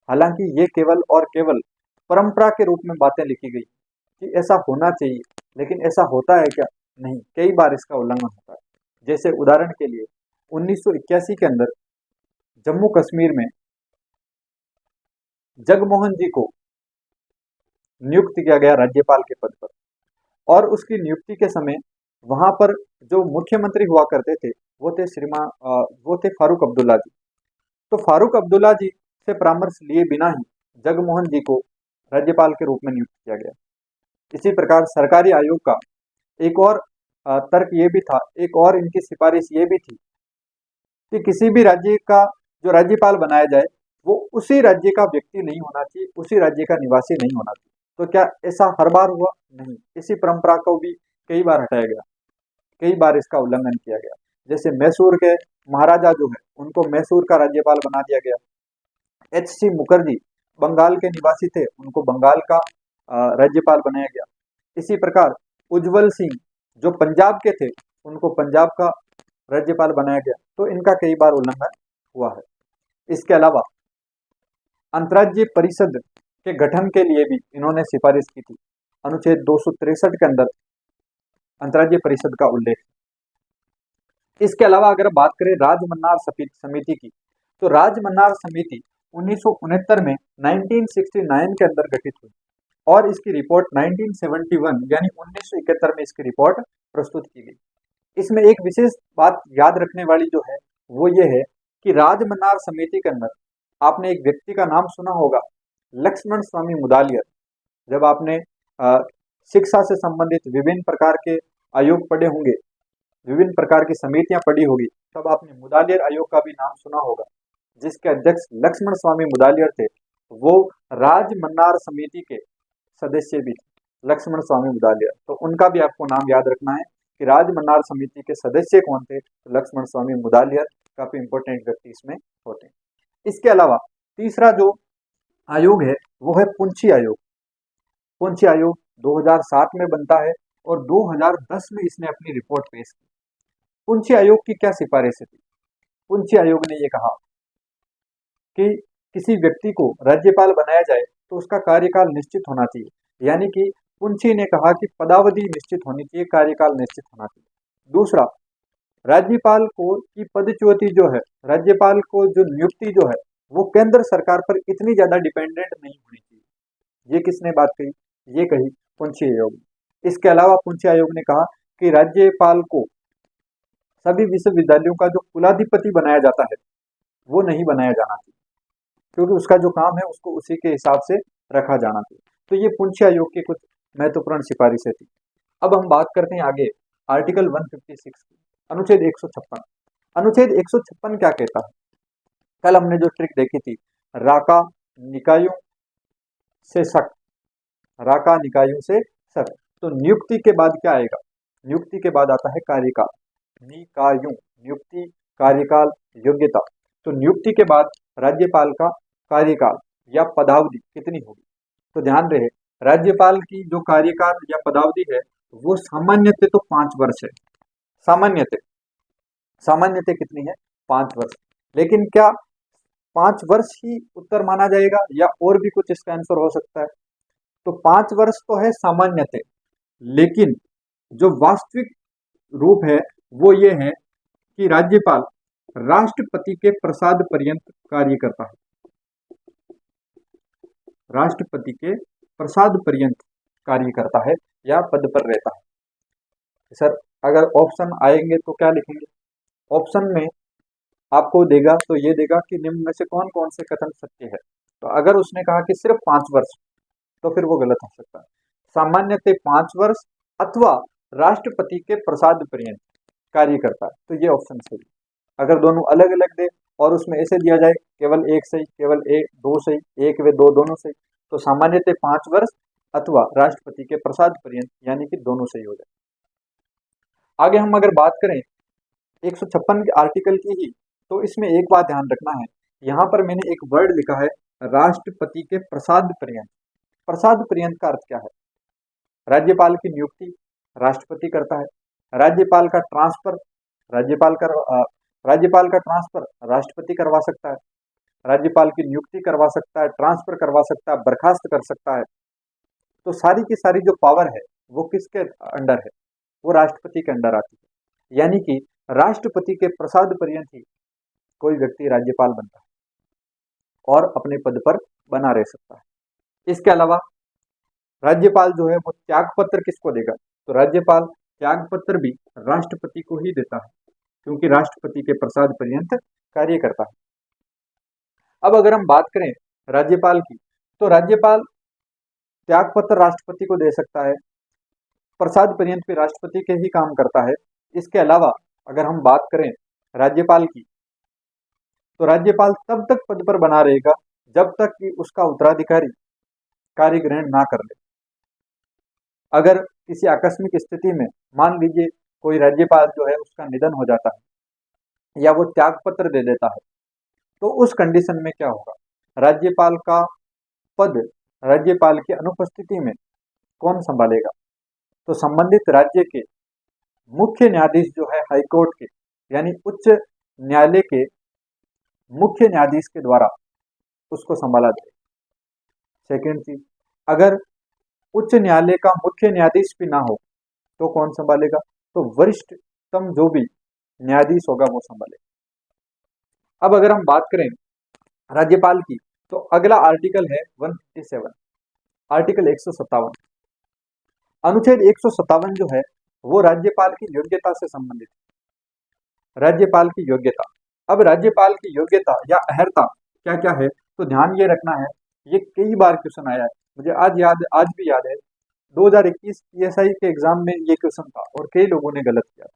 हालांकि ये केवल और केवल परंपरा के रूप में बातें लिखी गई कि ऐसा होना चाहिए, लेकिन ऐसा होता है क्या? नहीं, कई बार इसका उल्लंघन होता है। जैसे उदाहरण के लिए 1981 के अंदर जम्मू कश्मीर में जगमोहन जी को नियुक्त किया गया राज्यपाल के पद पर, और उसकी नियुक्ति के समय वहां पर जो मुख्यमंत्री हुआ करते थे वो थे फारूक अब्दुल्ला जी। तो फारूक अब्दुल्ला जी से परामर्श लिए बिना ही जगमोहन जी को राज्यपाल के रूप में नियुक्त किया गया। इसी प्रकार सरकारी आयोग का एक और तर्क ये भी था, एक और इनकी सिफारिश ये भी थी कि किसी भी राज्य का जो राज्यपाल बनाया जाए वो उसी राज्य का व्यक्ति नहीं होना चाहिए, उसी राज्य का निवासी नहीं होना चाहिए। तो क्या ऐसा हर बार हुआ? नहीं, इसी परंपरा को भी कई बार हटाया गया, कई बार इसका उल्लंघन किया गया। जैसे मैसूर के महाराजा जो है उनको मैसूर का राज्यपाल बना दिया गया। H.C. मुखर्जी बंगाल के निवासी थे, उनको बंगाल का राज्यपाल बनाया गया। इसी प्रकार उज्जवल सिंह जो पंजाब के थे उनको पंजाब का राज्यपाल बनाया गया। तो इनका कई बार उल्लंघन हुआ है। इसके अलावा अंतर्राज्यीय परिषद के गठन के लिए भी इन्होंने सिफारिश की थी। अनुच्छेद 263 के अंदर अंतर्राज्यीय परिषद का उल्लेख। इसके अलावा अगर बात करें राजमन्नार समिति की, तो राजमन्नार समिति 1969 में 1969 के अंदर गठित हुई और इसकी रिपोर्ट 1971 यानी 1971 में इसकी रिपोर्ट प्रस्तुत की गई। इसमें एक विशेष बात याद रखने वाली जो है वो ये है कि राजमन्नार समिति के अंदर आपने एक व्यक्ति का नाम सुना होगा, लक्ष्मण स्वामी मुदालियर। जब आपने शिक्षा से संबंधित विभिन्न प्रकार के आयोग पढ़े होंगे, विभिन्न प्रकार की समितियां पढ़ी होगी, तब आपने मुदालियर आयोग का भी नाम सुना होगा, जिसके अध्यक्ष लक्ष्मण स्वामी मुदालियर थे। वो राजमन्नार समिति के सदस्य भी थे, लक्ष्मण स्वामी मुदालियर। तो उनका भी आपको नाम याद रखना है कि राजमन्नार समिति के सदस्य कौन थे। तो लक्ष्मण स्वामी मुदालियर काफी इंपॉर्टेंट व्यक्ति इसमें होते हैं। इसके अलावा तीसरा जो आयोग है वो है पुंछी आयोग। पुंछी आयोग 2007 में बनता है और 2010 में इसने अपनी रिपोर्ट पेश की। पुंछी आयोग की क्या सिफारिशें थी? पुंछी आयोग ने ये कहा कि किसी व्यक्ति को राज्यपाल बनाया जाए तो उसका कार्यकाल निश्चित होना चाहिए, यानी कि पुंछी ने कहा कि पदावधि निश्चित होनी चाहिए, कार्यकाल निश्चित होना चाहिए। दूसरा, राज्यपाल को की पदच्युति जो है, राज्यपाल को जो नियुक्ति जो है वो केंद्र सरकार पर इतनी ज्यादा डिपेंडेंट नहीं होनी चाहिए। ये किसने बात कही? ये कही पुंछी आयोग। इसके अलावा पुंछी आयोग ने कहा कि राज्यपाल को सभी विश्वविद्यालयों का जो कुलाधिपति बनाया जाता है वो नहीं बनाया जाना चाहिए, क्योंकि उसका जो काम है उसको उसी के हिसाब से रखा जाना चाहिए। तो ये पुंछी आयोग की कुछ महत्वपूर्ण सिफारिशें थी। अब हम बात करते हैं आगे आर्टिकल 156 की, अनुच्छेद 156। अनुच्छेद 156 क्या कहता है? कल हमने जो ट्रिक देखी थी, राका निकायों से शक, राका निकायों से शक। तो नियुक्ति के बाद क्या आएगा? नियुक्ति के बाद आता है कार्यकाल। निकायों, नियुक्ति, कार्यकाल, योग्यता। तो नियुक्ति के बाद राज्यपाल का कार्यकाल या पदावधि कितनी होगी? तो ध्यान रहे, राज्यपाल की जो कार्यकाल या पदावधि है वो सामान्यतः तो 5 वर्ष है। सामान्यतः कितनी है? 5 वर्ष। लेकिन क्या 5 वर्ष ही उत्तर माना जाएगा या और भी कुछ इसका आंसर हो सकता है? तो 5 वर्ष तो है सामान्यतः, लेकिन जो वास्तविक रूप है वो ये है कि राज्यपाल राष्ट्रपति के प्रसाद पर्यंत कार्य करता है। राष्ट्रपति के प्रसाद पर्यंत कार्य करता है या पद पर रहता है। सर अगर ऑप्शन आएंगे तो क्या लिखेंगे? ऑप्शन में आपको देगा तो ये देगा कि निम्न में से कौन कौन से कथन सत्य है। तो अगर उसने कहा कि सिर्फ 5 वर्ष, तो फिर वो गलत हो सकता है। सामान्यतः 5 वर्ष अथवा राष्ट्रपति के प्रसाद पर्यंत कार्य करता है, तो ये ऑप्शन सही। अगर दोनों अलग अलग दे और उसमें ऐसे दिया जाए केवल एक सही, केवल एक दो सही, एक व दो दोनों सही, तो सामान्यतः 5 वर्ष अथवा राष्ट्रपति के प्रसाद पर्यंत यानी कि दोनों सही हो जाए। आगे हम अगर बात करें 156 के आर्टिकल की ही, तो इसमें एक बात ध्यान रखना है, यहाँ पर मैंने एक वर्ड लिखा है राष्ट्रपति के प्रसाद पर्यंत। प्रसाद पर्यंत का अर्थ क्या है? राज्यपाल की नियुक्ति राष्ट्रपति करता है, राज्यपाल का ट्रांसफर राज्यपाल का ट्रांसफर राष्ट्रपति करवा सकता है, राज्यपाल की नियुक्ति करवा सकता है, ट्रांसफर करवा सकता है, बर्खास्त कर सकता है। तो सारी की सारी जो पावर है वो किसके अंडर है? वो राष्ट्रपति के अंडर आती है। यानी कि राष्ट्रपति के प्रसाद पर्यंत ही कोई व्यक्ति राज्यपाल बनता है और अपने पद पर बना रह सकता है। इसके अलावा राज्यपाल जो है वो त्याग पत्र किसको देगा? तो राज्यपाल त्याग पत्र भी राष्ट्रपति को ही देता है, क्योंकि राष्ट्रपति के प्रसाद पर्यंत कार्य करता है। अब अगर हम बात करें राज्यपाल की, तो राज्यपाल त्याग पत्र राष्ट्रपति को दे सकता है, प्रसाद पर्यंत भी राष्ट्रपति के ही काम करता है। इसके अलावा अगर हम बात करें राज्यपाल की, तो राज्यपाल तब तक पद पर बना रहेगा जब तक कि उसका उत्तराधिकारी कार्य ग्रहण ना कर ले। अगर किसी आकस्मिक स्थिति में मान लीजिए कोई राज्यपाल जो है उसका निधन हो जाता है या वो त्याग पत्र दे देता है, तो उस कंडीशन में क्या होगा? राज्यपाल का पद राज्यपाल की अनुपस्थिति में कौन संभालेगा? तो संबंधित राज्य के मुख्य न्यायाधीश जो है हाईकोर्ट के यानी उच्च न्यायालय के मुख्य न्यायाधीश के द्वारा उसको संभाला जाए। सेकेंड चीज, अगर उच्च न्यायालय का मुख्य न्यायाधीश भी ना हो तो कौन संभालेगा? तो वरिष्ठतम जो भी न्यायाधीश होगा वो संभालेगा। अब अगर हम बात करें राज्यपाल की, तो अगला आर्टिकल है 157, आर्टिकल 157। अनुच्छेद 157 जो है वो राज्यपाल की योग्यता से संबंधित है। राज्यपाल की योग्यता, अब राज्यपाल की योग्यता या अहर्ता क्या क्या है, तो ध्यान ये रखना है, ये कई बार क्वेश्चन आया है, मुझे आज भी याद है 2021 पीएसआई के एग्जाम में ये क्वेश्चन था और कई लोगों ने गलत किया था,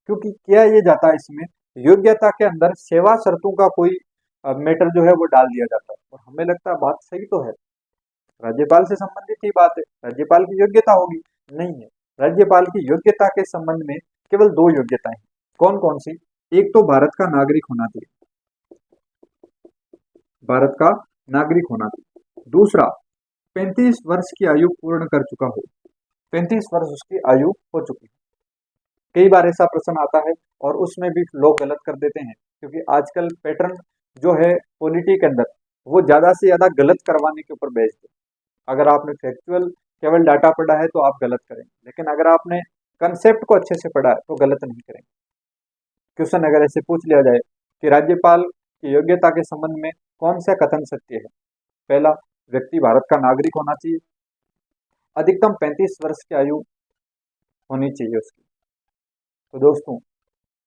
क्योंकि किया ये जाता है इसमें योग्यता के अंदर सेवा शर्तों का कोई मैटर जो है वो डाल दिया जाता है, और हमें लगता है बात सही तो है, राज्यपाल से संबंधित ही बात है, राज्यपाल की योग्यता होगी, नहीं है। राज्यपाल की योग्यता के संबंध में केवल 2 योग्यताएं, कौन कौन सी? एक तो भारत का नागरिक होना चाहिए, भारत का नागरिक होना चाहिए। दूसरा 35 वर्ष की आयु पूर्ण कर चुका हो, 35 वर्ष उसकी आयु हो चुकी है। कई बार ऐसा प्रश्न आता है और उसमें भी लोग गलत कर देते हैं, क्योंकि आजकल पैटर्न जो है पॉलिटी के अंदर वो ज्यादा से ज्यादा गलत करवाने के ऊपर बेस्ड है। अगर आपने फैक्चुअल केवल डाटा पढ़ा है तो आप गलत करेंगे, लेकिन अगर आपने कंसेप्ट को अच्छे से पढ़ा है तो गलत नहीं करेंगे। क्वेश्चन अगर ऐसे पूछ लिया जाए कि राज्यपाल की योग्यता के संबंध में कौन सा कथन सत्य है? पहला, व्यक्ति भारत का नागरिक होना चाहिए, अधिकतम 35 वर्ष की आयु होनी चाहिए उसकी। तो दोस्तों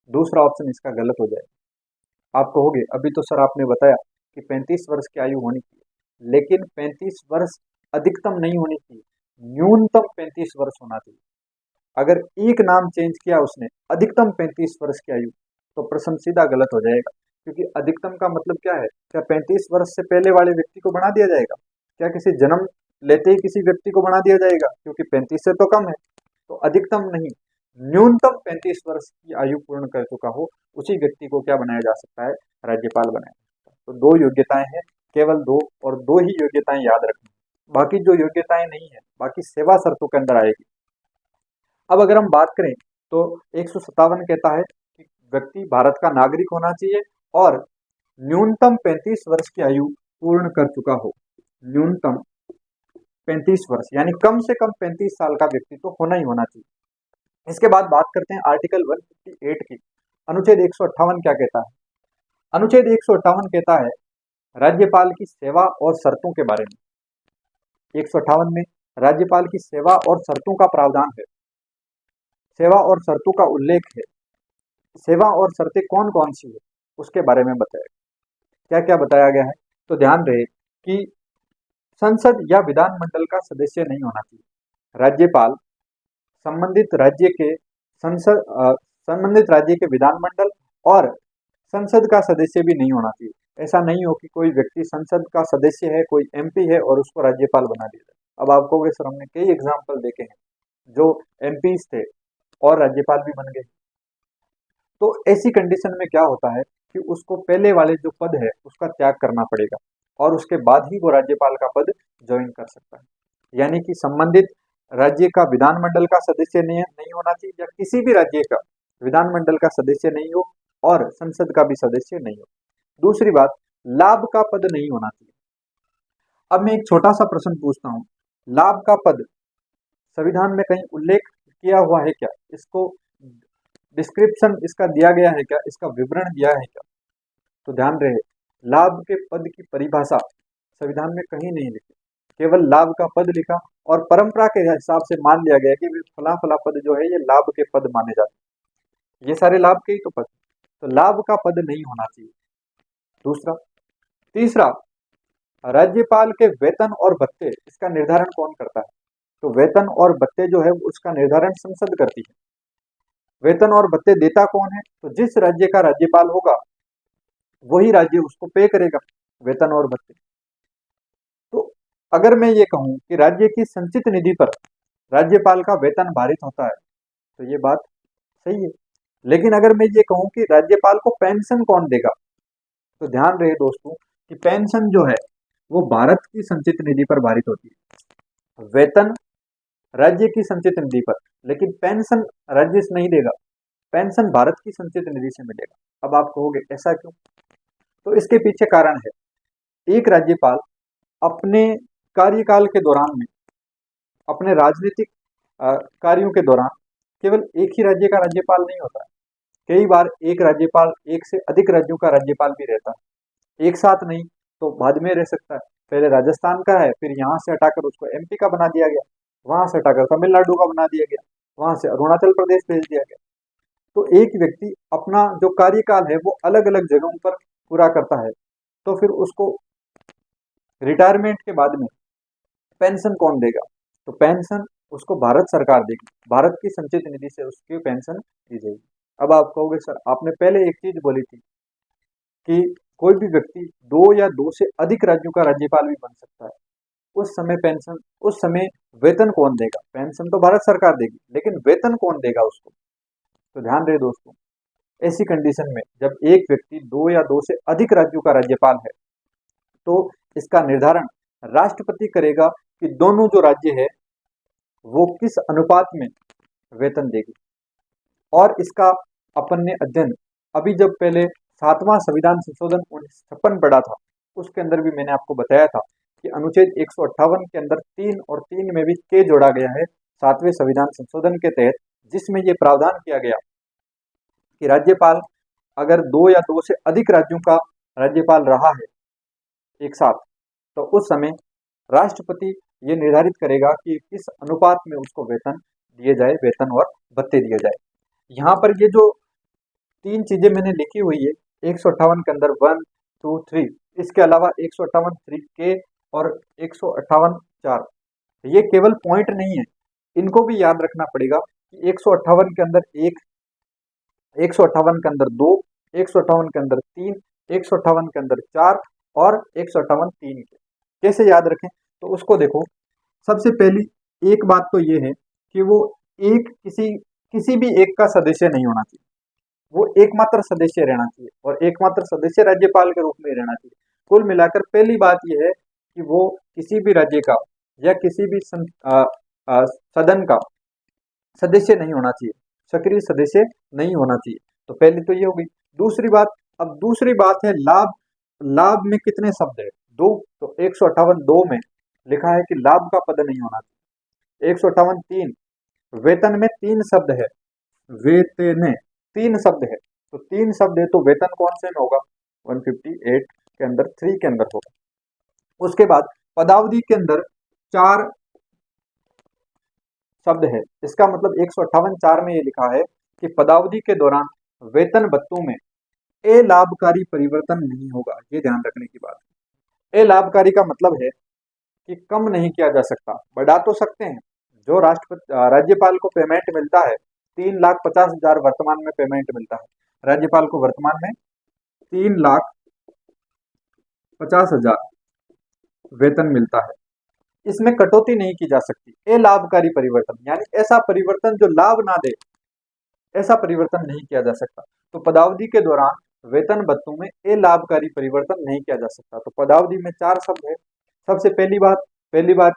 दूसरा ऑप्शन इसका गलत हो जाएगा। आप कहोगे अभी तो सर आपने बताया कि 35 वर्ष की आयु होनी चाहिए, लेकिन 35 वर्ष अधिकतम नहीं होनी चाहिए, न्यूनतम 35 वर्ष होना चाहिए। अगर एक नाम चेंज किया उसने, अधिकतम 35 वर्ष की आयु, तो प्रश्न सीधा गलत हो जाएगा, क्योंकि अधिकतम का मतलब क्या है? क्या 35 वर्ष से पहले वाले व्यक्ति को बना दिया जाएगा? क्या किसी जन्म लेते ही किसी व्यक्ति को बना दिया जाएगा? क्योंकि 35 से तो कम है, तो अधिकतम नहीं, न्यूनतम 35 वर्ष की आयु पूर्ण कर चुका हो उसी व्यक्ति को क्या बनाया जा सकता है? राज्यपाल बनाया जा सकता है। तो 2 योग्यताएं हैं, केवल 2, और 2 ही योग्यताएं याद रखनी, बाकी जो योग्यताएं नहीं है बाकी सेवा शर्तों के अंदर आएगी। अब अगर हम बात करें तो 157 कहता है कि व्यक्ति भारत का नागरिक होना चाहिए और न्यूनतम 35 वर्ष की आयु पूर्ण कर चुका हो, न्यूनतम 35 वर्ष यानी कम से कम 35 साल का व्यक्ति तो होना ही होना चाहिए। इसके बाद बात करते हैं आर्टिकल 158 की। अनुच्छेद 158 क्या कहता है? अनुच्छेद 158 कहता है राज्यपाल की सेवा और शर्तों के बारे में। 158 में राज्यपाल की सेवा और शर्तों का प्रावधान है, सेवा और शर्तों का उल्लेख है। सेवा और शर्तें कौन कौन सी है उसके बारे में बताया, क्या क्या बताया गया है। तो ध्यान रहे कि संसद या विधानमंडल का सदस्य नहीं होना चाहिए। राज्यपाल संबंधित राज्य के संबंधित राज्य के विधानमंडल और संसद का सदस्य भी नहीं होना चाहिए। ऐसा नहीं हो कि कोई व्यक्ति संसद का सदस्य है, कोई एमपी है और उसको राज्यपाल बना दिया जाए। अब आपको सर हमने कई एग्जाम्पल देखे हैं जो एमपीज थे और राज्यपाल भी बन गए। तो ऐसी कंडीशन में क्या होता है कि उसको पहले वाले जो पद है उसका त्याग करना पड़ेगा और उसके बाद ही वो राज्यपाल का पद ज्वाइन कर सकता है। यानी कि संबंधित राज्य का विधानमंडल का सदस्य नहीं होना चाहिए, या किसी भी राज्य का विधानमंडल का सदस्य नहीं हो और संसद का भी सदस्य नहीं हो। दूसरी बात, लाभ का पद नहीं होना चाहिए। अब मैं एक छोटा सा प्रश्न पूछता हूं, लाभ का पद संविधान में कहीं उल्लेख किया हुआ है क्या? इसको डिस्क्रिप्शन इसका दिया गया है क्या? इसका विवरण दिया है क्या? तो ध्यान रहे, लाभ के पद की परिभाषा संविधान में कहीं नहीं लिखी, केवल लाभ का पद लिखा और परंपरा के हिसाब से मान लिया गया कि फला फला पद जो है ये लाभ के पद माने जाते हैं, ये सारे लाभ के ही तो पद, तो लाभ का पद नहीं होना चाहिए। दूसरा, तीसरा, राज्यपाल के वेतन और भत्ते इसका निर्धारण कौन करता है? तो वेतन और भत्ते जो है उसका निर्धारण संसद करती है। वेतन और भत्ते देता कौन है? तो जिस राज्य का राज्यपाल होगा वही राज्य उसको पे करेगा वेतन और भत्ते। तो अगर मैं ये कहूं कि राज्य की संचित निधि पर राज्यपाल का वेतन भारित होता है तो ये बात सही है, लेकिन अगर मैं ये कहूं कि राज्यपाल को पेंशन कौन देगा, तो ध्यान रहे दोस्तों कि पेंशन जो है वो भारत की संचित निधि पर भारित होती है, वेतन राज्य की संचित निधि पर, लेकिन पेंशन राज्य से नहीं देगा, पेंशन भारत की संचित निधि से मिलेगा। अब आप कहोगे ऐसा क्यों? तो इसके पीछे कारण है, एक राज्यपाल अपने कार्यकाल के दौरान में, अपने राजनीतिक कार्यों के दौरान केवल एक ही राज्य का राज्यपाल नहीं होता है। कई बार एक राज्यपाल एक से अधिक राज्यों का राज्यपाल भी रहता है, एक साथ नहीं तो बाद में रह सकता है। पहले राजस्थान का है, फिर यहाँ से हटाकर उसको एमपी का बना दिया गया, वहां से हटाकर तमिलनाडु का बना दिया गया, वहां से अरुणाचल प्रदेश भेज दिया गया। तो एक व्यक्ति अपना जो कार्यकाल है वो अलग अलग जगहों पर पूरा करता है, तो फिर उसको रिटायरमेंट के बाद में पेंशन कौन देगा? तो पेंशन उसको भारत सरकार देगी, भारत की संचित निधि से उसकी पेंशन दी जाएगी। अब आप कहोगे सर आपने पहले एक चीज बोली थी कि कोई भी व्यक्ति दो या दो से अधिक राज्यों का राज्यपाल भी बन सकता है, उस समय पेंशन, उस समय वेतन कौन देगा? पेंशन तो भारत सरकार देगी, लेकिन वेतन कौन देगा उसको? तो ध्यान रहे दोस्तों, ऐसी कंडीशन में जब एक व्यक्ति दो या दो से अधिक राज्यों का राज्यपाल है तो इसका निर्धारण राष्ट्रपति करेगा कि दोनों जो राज्य है वो किस अनुपात में वेतन देगी। और इसका अपन ने अध्ययन अभी जब पहले 7वां संविधान संशोधन 1956 पढ़ा था, उसके अंदर भी मैंने आपको बताया था कि अनुच्छेद 158 के अंदर 3 और 3 में भी के जोड़ा गया है 7वें संविधान संशोधन के तहत, जिसमें यह प्रावधान किया गया कि राज्यपाल अगर दो या दो से अधिक राज्यों का राज्यपाल रहा है एक साथ, तो उस समय राष्ट्रपति ये निर्धारित करेगा कि किस अनुपात में उसको वेतन दिए जाए, वेतन और भत्ते दिए जाए। यहाँ पर ये जो 3 चीजें मैंने लिखी हुई है 158 के अंदर 1, 2, 3, इसके अलावा 158 3K और 158 4, ये केवल पॉइंट नहीं है, इनको भी याद रखना पड़ेगा कि 158 के अंदर 1, 158 के अंदर 2, 158 के अंदर 3, 158 के अंदर 4 और 158 3 के। कैसे याद रखें? तो उसको देखो, सबसे पहली एक बात तो ये है कि वो एक किसी भी एक का सदस्य नहीं होना चाहिए, वो एकमात्र सदस्य रहना चाहिए और एकमात्र सदस्य राज्यपाल के रूप में रहना चाहिए। कुल मिलाकर पहली बात यह है कि वो किसी भी राज्य का या किसी भी सदन का सदस्य नहीं होना चाहिए, सक्रिय सदस्य नहीं होना चाहिए। तो पहली तो ये हो गई। दूसरी बात, अब दूसरी बात है लाभ। लाभ में कितने शब्द है? 2। तो 158 2 में लिखा है कि लाभ का पद नहीं होना चाहिए। 158 3, वेतन में 3 शब्द है, वेतन 3 शब्द है, तो 3 शब्द है तो वेतन कौन से में होगा? 158 के अंदर 3 के अंदर होगा। उसके बाद पदावधि के अंदर 4 शब्द है। इसका मतलब 158(4) में ये लिखा है कि पदावधि के दौरान वेतन भत्तों में अलाभकारी परिवर्तन नहीं होगा। ये ध्यान रखने की बात है। अलाभकारी का मतलब है कि कम नहीं किया जा सकता, बढ़ा तो सकते हैं। जो राज्यपाल को पेमेंट मिलता है 3,50,000 वर्तमान में पेमेंट मिलता है राज्यपाल को, वर्तमान में 3,50,000 वेतन मिलता है। इसमें कटौती नहीं की जा सकती। अलाभकारी परिवर्तन यानी ऐसा परिवर्तन जो लाभ ना दे, ऐसा परिवर्तन नहीं किया जा सकता। तो पदावधि के दौरान वेतन भत्तों में अलाभकारी परिवर्तन नहीं किया जा सकता। तो पदावधि में 4 शब्द है। सबसे पहली बात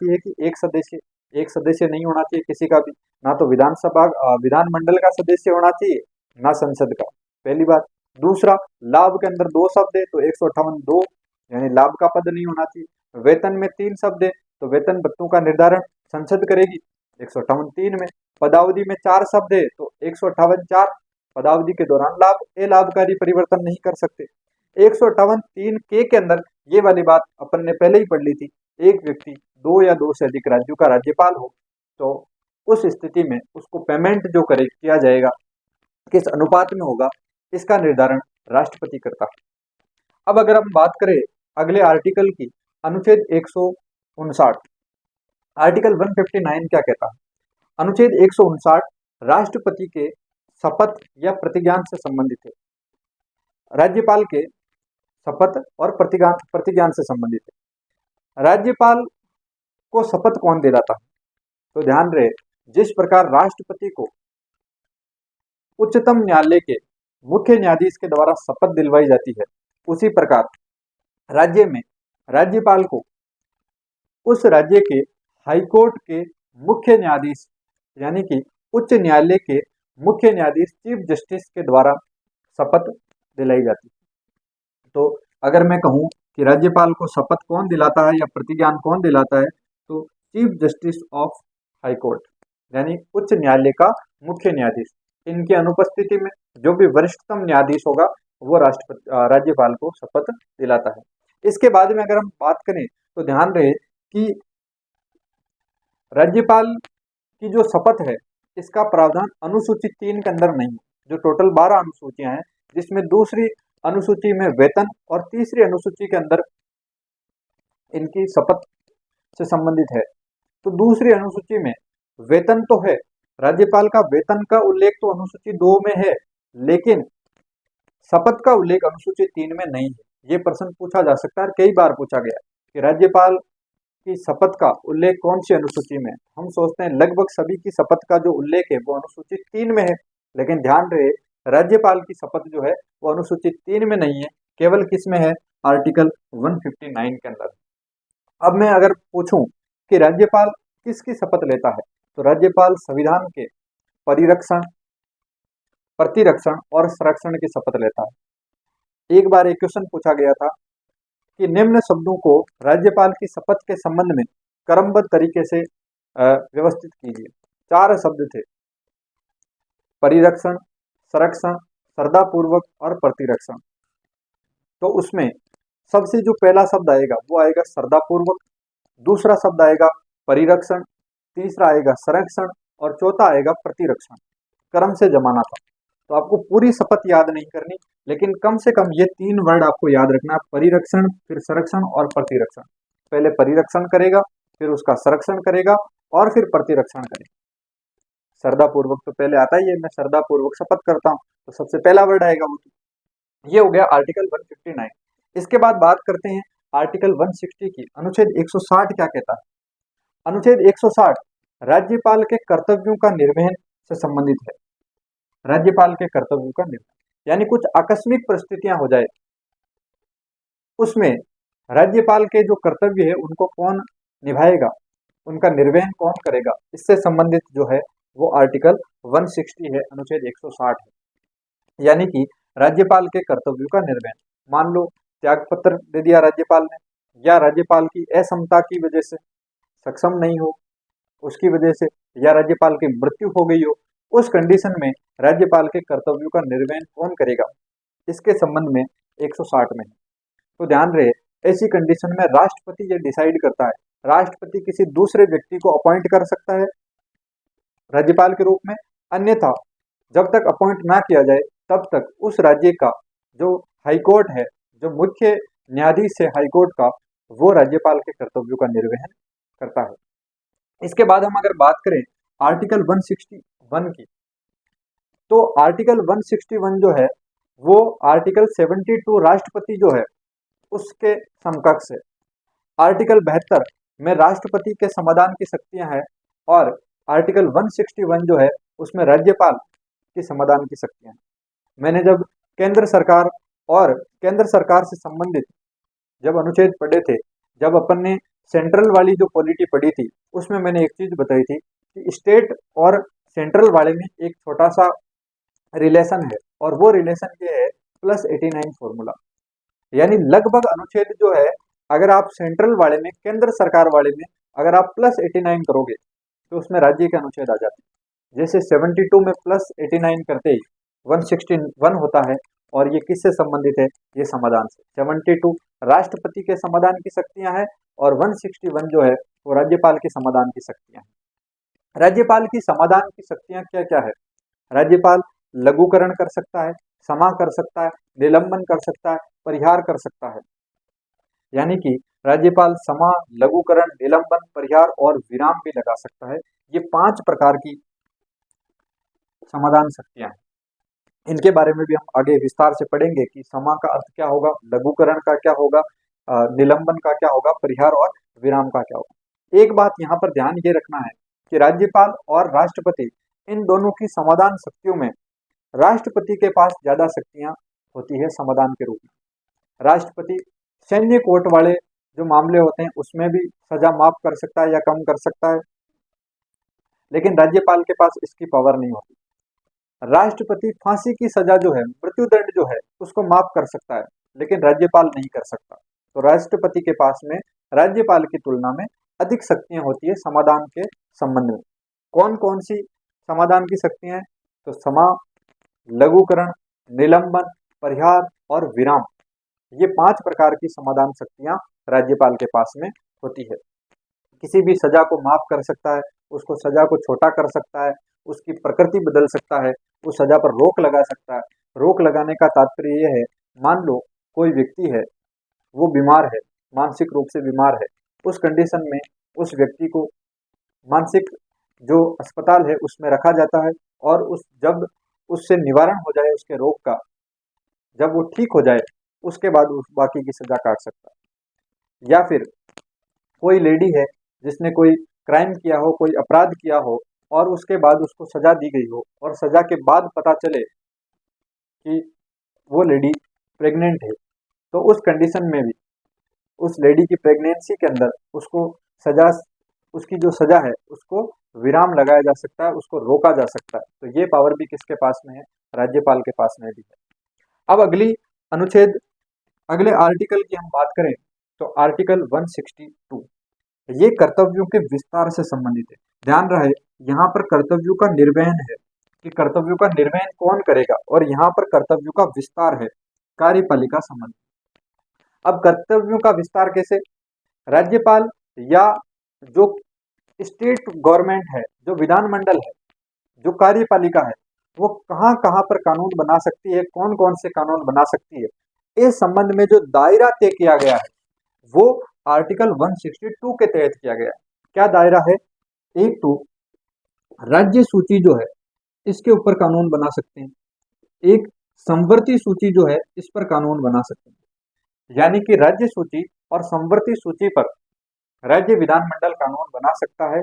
यह है कि एक सदस्य नहीं होना चाहिए किसी का भी, ना तो विधानमंडल का सदस्य होना चाहिए, ना संसद का, पहली बात। दूसरा, लाभ के अंदर 2 शब्द है तो 158(2) यानी लाभ का पद नहीं होना चाहिए। वेतन में 3 शब्द है तो वेतन भत्तों का निर्धारण संसद करेगी 158(3) में। पदावधि में 4 शब्द है तो 158(4) पदावधि के दौरान अलाभकारी परिवर्तन नहीं कर सकते। 158(3) के अंदर ये वाली बात अपन ने पहले ही पढ़ ली थी। एक व्यक्ति 2 या 2 से अधिक राज्यों का राज्यपाल हो तो उस स्थिति में उसको पेमेंट जो किया जाएगा किस अनुपात में होगा, इसका निर्धारण राष्ट्रपति करता है। अब अगर हम बात करें अगले आर्टिकल की, अनुच्छेद 159, आर्टिकल 159 क्या कहता है? अनुच्छेद 159 राष्ट्रपति के शपथ या प्रतिज्ञान से संबंधित है। राज्यपाल के शपथ और प्रतिज्ञान से संबंधित है। राज्यपाल को शपथ कौन दिलाता है? तो ध्यान रहे, जिस प्रकार राष्ट्रपति को उच्चतम न्यायालय के मुख्य न्यायाधीश के द्वारा शपथ दिलवाई जाती है, उसी प्रकार राज्य में राज्यपाल को उस राज्य के हाईकोर्ट के मुख्य न्यायाधीश यानी कि उच्च न्यायालय के मुख्य न्यायाधीश चीफ जस्टिस के द्वारा शपथ दिलाई जाती है। तो अगर मैं कहूं कि राज्यपाल को शपथ कौन दिलाता है या प्रतिज्ञान कौन दिलाता है, तो chief justice of high court यानी उच्च न्यायालय का मुख्य न्यायाधीश, इनकी अनुपस्थिति में जो भी वरिष्ठतम न्यायाधीश होगा वो राज्यपाल को शपथ दिलाता है। इसके बाद में अगर हम बात करें तो ध्यान रहे कि राज्यपाल की जो शपथ है इसका प्रावधान अनुसूची 3 के अंदर नहीं है। जो टोटल 12 अनुसूचियां हैं, जिसमें दूसरी अनुसूची में वेतन और तीसरी अनुसूची के अंदर इनकी शपथ से संबंधित है। तो दूसरी अनुसूची में वेतन तो है, राज्यपाल का वेतन का उल्लेख तो अनुसूची 2 में है, लेकिन शपथ का उल्लेख अनुसूची 3 में नहीं है। ये प्रश्न पूछा जा सकता है, कई बार पूछा गया कि राज्यपाल की शपथ का उल्लेख कौन सी अनुसूची में है। हम सोचते हैं लगभग सभी की शपथ का जो उल्लेख है वो अनुसूची 3 में है, लेकिन ध्यान रहे राज्यपाल की शपथ जो है वो अनुसूची 3 में नहीं है, केवल किस में है? आर्टिकल 159 के अंदर। अब मैं अगर पूछूं कि राज्यपाल किसकी शपथ लेता है, तो राज्यपाल संविधान के परिरक्षण, प्रतिरक्षण और संरक्षण की शपथ लेता है। एक बार एक क्वेश्चन पूछा गया था कि निम्न शब्दों को राज्यपाल की शपथ के संबंध में क्रमबद्ध तरीके से व्यवस्थित कीजिए। 4 शब्द थे, परिरक्षण, संरक्षण, श्रद्धापूर्वक और प्रतिरक्षण। तो उसमें सबसे जो पहला शब्द आएगा वो आएगा श्रद्धापूर्वक, दूसरा शब्द आएगा परिरक्षण, तीसरा आएगा संरक्षण और चौथा आएगा प्रतिरक्षण। क्रम से जमाना था, तो आपको पूरी शपथ याद नहीं करनी, लेकिन कम से कम ये 3 वर्ड आपको याद रखना, परिरक्षण, फिर संरक्षण और प्रतिरक्षण। पहले परिरक्षण करेगा, फिर उसका संरक्षण करेगा और फिर प्रतिरक्षण करेगा। श्रद्धापूर्वक तो पहले आता ही है, मैं श्रद्धापूर्वक शपथ करता हूँ, तो सबसे पहला वर्ड आएगा वो। ये हो गया आर्टिकल 159। इसके बाद बात करते हैं आर्टिकल 160 की। अनुच्छेद 160 क्या कहता है? अनुच्छेद 160 राज्यपाल के कर्तव्यों का निर्वहन से संबंधित है। राज्यपाल के कर्तव्यों का निर्वहन यानी कुछ आकस्मिक परिस्थितियां हो जाए, उसमें राज्यपाल के जो कर्तव्य है उनको कौन निभाएगा, उनका निर्वहन कौन करेगा, इससे संबंधित जो है वो आर्टिकल 160 है, अनुच्छेद 160 है। यानी कि राज्यपाल के कर्तव्यों का निर्वहन, मान लो त्यागपत्र दे दिया राज्यपाल ने, या राज्यपाल की असमता की वजह से सक्षम नहीं हो उसकी वजह से, या राज्यपाल की मृत्यु हो गई हो, उस कंडीशन में राज्यपाल के कर्तव्यों का निर्वहन कौन करेगा, इसके संबंध में 160 में है। तो ध्यान रहे ऐसी कंडीशन में राष्ट्रपति ये डिसाइड करता है राष्ट्रपति किसी दूसरे व्यक्ति को अपॉइंट कर सकता है राज्यपाल के रूप में, अन्यथा जब तक अपॉइंट ना किया जाए तब तक उस राज्य का जो हाईकोर्ट है, जो मुख्य न्यायाधीश है हाईकोर्ट का, वो राज्यपाल के कर्तव्यों का निर्वहन करता है। इसके बाद हम अगर बात करें आर्टिकल 161 की, तो आर्टिकल 161 जो है वो आर्टिकल 72 राष्ट्रपति जो है उसके समकक्ष है। आर्टिकल 72 में राष्ट्रपति के समाधान की शक्तियां हैं और आर्टिकल 161 जो है उसमें राज्यपाल की समाधान की शक्तियां हैं। मैंने जब केंद्र सरकार और केंद्र सरकार से संबंधित जब अनुच्छेद पढ़े थे, जब अपन ने सेंट्रल वाली जो पॉलिटी पढ़ी थी, उसमें मैंने एक चीज बताई थी कि स्टेट और सेंट्रल वाले में एक छोटा सा रिलेशन है और वो रिलेशन ये है +89 फॉर्मूला। यानी लगभग अनुच्छेद जो है, अगर आप सेंट्रल वाले में, केंद्र सरकार वाले में अगर आप +89 करोगे तो उसमें राज्य के अनुच्छेद आ जाते हैं। जैसे 72 में +89 करते ही 161 होता है और ये किससे संबंधित है, ये समाधान से। 72 राष्ट्रपति के समाधान की शक्तियां हैं और 161 जो है वो राज्यपाल के समाधान की शक्तियां हैं। राज्यपाल की समाधान की शक्तियां क्या क्या है? राज्यपाल लघुकरण कर सकता है, क्षमा कर सकता है, निलंबन कर सकता है, परिहार कर सकता है। यानी कि राज्यपाल क्षमा, लघुकरण, निलंबन, परिहार और विराम भी लगा सकता है। ये 5 प्रकार की समाधान शक्तियां हैं। इनके बारे में भी हम आगे विस्तार से पढ़ेंगे कि क्षमा का अर्थ क्या होगा, लघुकरण का क्या होगा, निलंबन का क्या होगा, परिहार और विराम का क्या होगा। एक बात यहाँ पर ध्यान ये रखना है कि राज्यपाल और राष्ट्रपति इन दोनों की समाधान शक्तियों में राष्ट्रपति के पास ज्यादा शक्तियां होती है समाधान के रूप में। राष्ट्रपति सैन्य कोर्ट वाले जो मामले होते हैं उसमें भी सजा माफ कर सकता है या कम कर सकता है, लेकिन राज्यपाल के पास इसकी पावर नहीं होती। राष्ट्रपति फांसी की सजा जो है, मृत्युदंड जो है, उसको माफ कर सकता है, लेकिन राज्यपाल नहीं कर सकता। तो राष्ट्रपति के पास में राज्यपाल की तुलना में अधिक शक्तियां होती है समाधान के संबंध में। कौन कौन सी समाधान की शक्तियां हैं? तो क्षमा, लघुकरण, निलंबन, परिहार और विराम, ये 5 प्रकार की समाधान शक्तियां राज्यपाल के पास में होती है। किसी भी सजा को माफ कर सकता है, उसको सजा को छोटा कर सकता है, उसकी प्रकृति बदल सकता है, उस सजा पर रोक लगा सकता है। रोक लगाने का तात्पर्य यह है, मान लो कोई व्यक्ति है, वो बीमार है, मानसिक रूप से बीमार है, उस कंडीशन में उस व्यक्ति को मानसिक जो अस्पताल है उसमें रखा जाता है और जब उससे निवारण हो जाए उसके रोग का, जब वो ठीक हो जाए उसके बाद उस बाकी की सजा काट सकता है। या फिर कोई लेडी है जिसने कोई क्राइम किया हो, कोई अपराध किया हो और उसके बाद उसको सजा दी गई हो और सजा के बाद पता चले कि वो लेडी प्रेग्नेंट है, तो उस कंडीशन में भी उस लेडी की प्रेगनेंसी के अंदर उसको सजा, उसकी जो सजा है उसको विराम लगाया जा सकता है, उसको रोका जा सकता है। तो ये पावर भी किसके पास में है? राज्यपाल के पास में भी है। अब अगले आर्टिकल की हम बात करें तो आर्टिकल 162, ये कर्तव्यों के विस्तार से संबंधित है। ध्यान रहे यहाँ पर कर्तव्यों का निर्वहन है कि कर्तव्यों का निर्वहन कौन करेगा, और यहाँ पर कर्तव्यों का विस्तार है, कार्यपालिका संबंध। अब कर्तव्यों का विस्तार कैसे? राज्यपाल या जो स्टेट गवर्नमेंट है, जो विधानमंडल है, जो कार्यपालिका है, वो कहाँ कहाँ पर कानून बना सकती है, कौन कौन से कानून बना सकती है, इस संबंध में जो दायरा तय किया गया है वो आर्टिकल 162 के तहत किया गया है। क्या दायरा है? एक तो राज्य सूची जो है इसके ऊपर कानून बना सकते हैं, एक संवर्ती सूची जो है इस पर कानून बना सकते हैं। यानी कि राज्य सूची और संवर्ती सूची पर राज्य विधानमंडल कानून बना सकता है।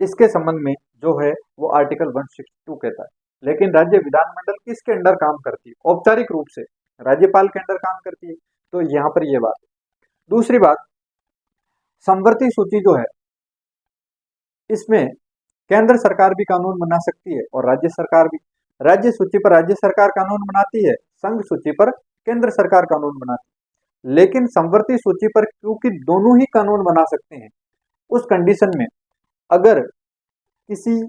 इसके संबंध में जो है वो आर्टिकल 162 कहता है। लेकिन राज्य विधानमंडल किसके अंडर काम करती है? औपचारिक रूप से राज्यपाल के अंडर काम करती है। तो यहाँ पर ये बात। दूसरी बात, संवर्ती सूची जो है इसमें केंद्र सरकार भी कानून बना सकती है और राज्य सरकार भी। राज्य सूची पर राज्य सरकार कानून बनाती है, संघ सूची पर केंद्र सरकार कानून बनाती है। लेकिन संवर्ती सूची पर क्योंकि दोनों ही कानून बना सकते हैं, उस कंडीशन में अगर किसी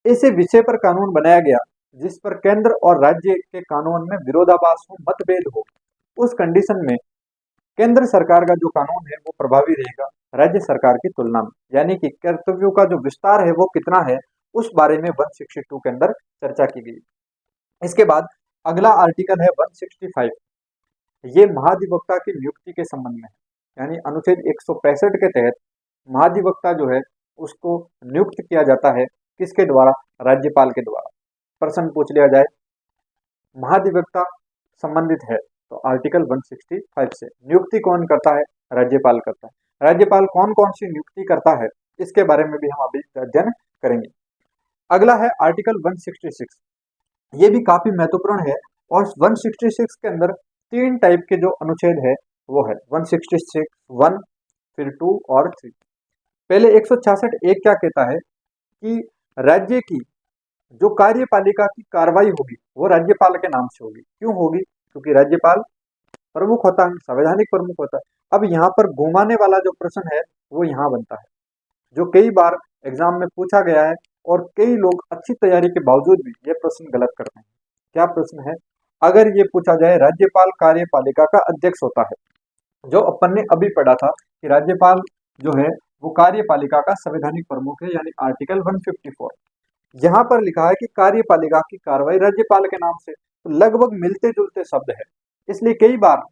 ऐसे विषय पर कानून बनाया गया जिस पर केंद्र और राज्य के कानून में विरोधाभास हो, मतभेद हो, उस कंडीशन में केंद्र सरकार का जो कानून है वो प्रभावी रहेगा राज्य सरकार की तुलना में, यानी कि कर्तव्यों का जो विस्तार है वो कितना है उस बारे में 162 के अंदर चर्चा की गई। इसके बाद अगला आर्टिकल है 165। ये महाधिवक्ता की नियुक्ति के संबंध में है, यानी अनुच्छेद 165 के तहत महाधिवक्ता जो है उसको नियुक्त किया जाता है किसके द्वारा? राज्यपाल के द्वारा। प्रश्न पूछ लिया जाए महाधिवक्ता संबंधित है तो आर्टिकल 165 से नियुक्ति कौन करता है? राज्यपाल करता है। राज्यपाल कौन कौन सी नियुक्ति करता है इसके बारे में भी हम अभी अध्ययन करेंगे। अगला है आर्टिकल 166। ये भी काफी महत्वपूर्ण है और 166 के अंदर 3 टाइप के जो अनुच्छेद है वो है 166 1, फिर 2 और 3। पहले 166 एक क्या कहता है कि राज्य की जो कार्यपालिका की कार्रवाई होगी वो राज्यपाल के नाम से होगी। क्यों होगी? क्योंकि राज्यपाल प्रमुख होता है, संवैधानिक प्रमुख होता है। अब यहाँ पर घुमाने वाला जो प्रश्न है वो यहाँ बनता है, जो कई बार एग्जाम में पूछा गया है और कई लोग अच्छी तैयारी के बावजूद भी ये प्रश्न गलत करते हैं। क्या प्रश्न है? अगर ये पूछा जाए राज्यपाल कार्यपालिका का अध्यक्ष होता है, जो अपन ने अभी पढ़ा था कि राज्यपाल जो है वो कार्यपालिका का संवैधानिक प्रमुख है, यानी आर्टिकल 154। यहाँ पर लिखा है कि कार्यपालिका की कार्रवाई राज्यपाल के नाम से, तो लगभग मिलते जुलते शब्द है, इसलिए कई बार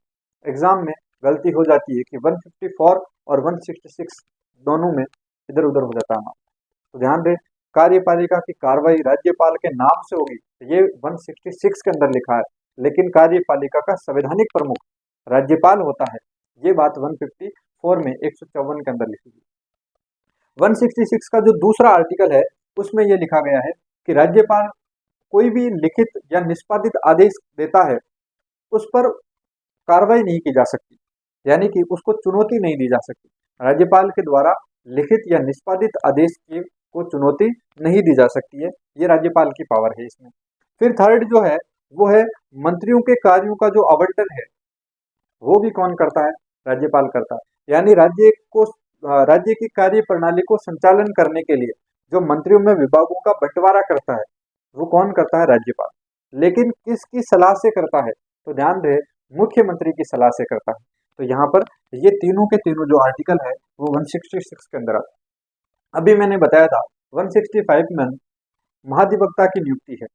एग्जाम में गलती हो जाती है कि 154 और 166 दोनों में इधर उधर हो जाता है। तो ध्यान दें, कार्यपालिका की कार्रवाई राज्यपाल के नाम से होगी, ये 166 के अंदर लिखा है, लेकिन कार्यपालिका का संवैधानिक प्रमुख राज्यपाल होता है, ये बात 154 में 154 के अंदर लिखी गई। 166 का जो दूसरा आर्टिकल है उसमें यह लिखा गया है कि राज्यपाल कोई भी लिखित या निष्पादित आदेश देता है उस पर कार्रवाई नहीं की जा सकती, यानी कि उसको चुनौती नहीं दी जा सकती। राज्यपाल के द्वारा लिखित या निष्पादित आदेश की को चुनौती नहीं दी जा सकती है, ये राज्यपाल की पावर है इसमें। फिर थर्ड जो है वो है मंत्रियों के कार्यों का जो आवंटन है वो भी कौन करता है? राज्यपाल करता है। यानी राज्य की कार्य प्रणाली को संचालन करने के लिए जो मंत्रियों में विभागों का बंटवारा करता है वो कौन करता है? राज्यपाल। लेकिन किसकी सलाह से करता है? तो ध्यान रहे, मुख्यमंत्री की सलाह से करता है। तो यहाँ पर ये तीनों के तीनों जो आर्टिकल है वो 166 के अंदर आता है। अभी मैंने बताया था 165 में महाधिवक्ता की नियुक्ति है।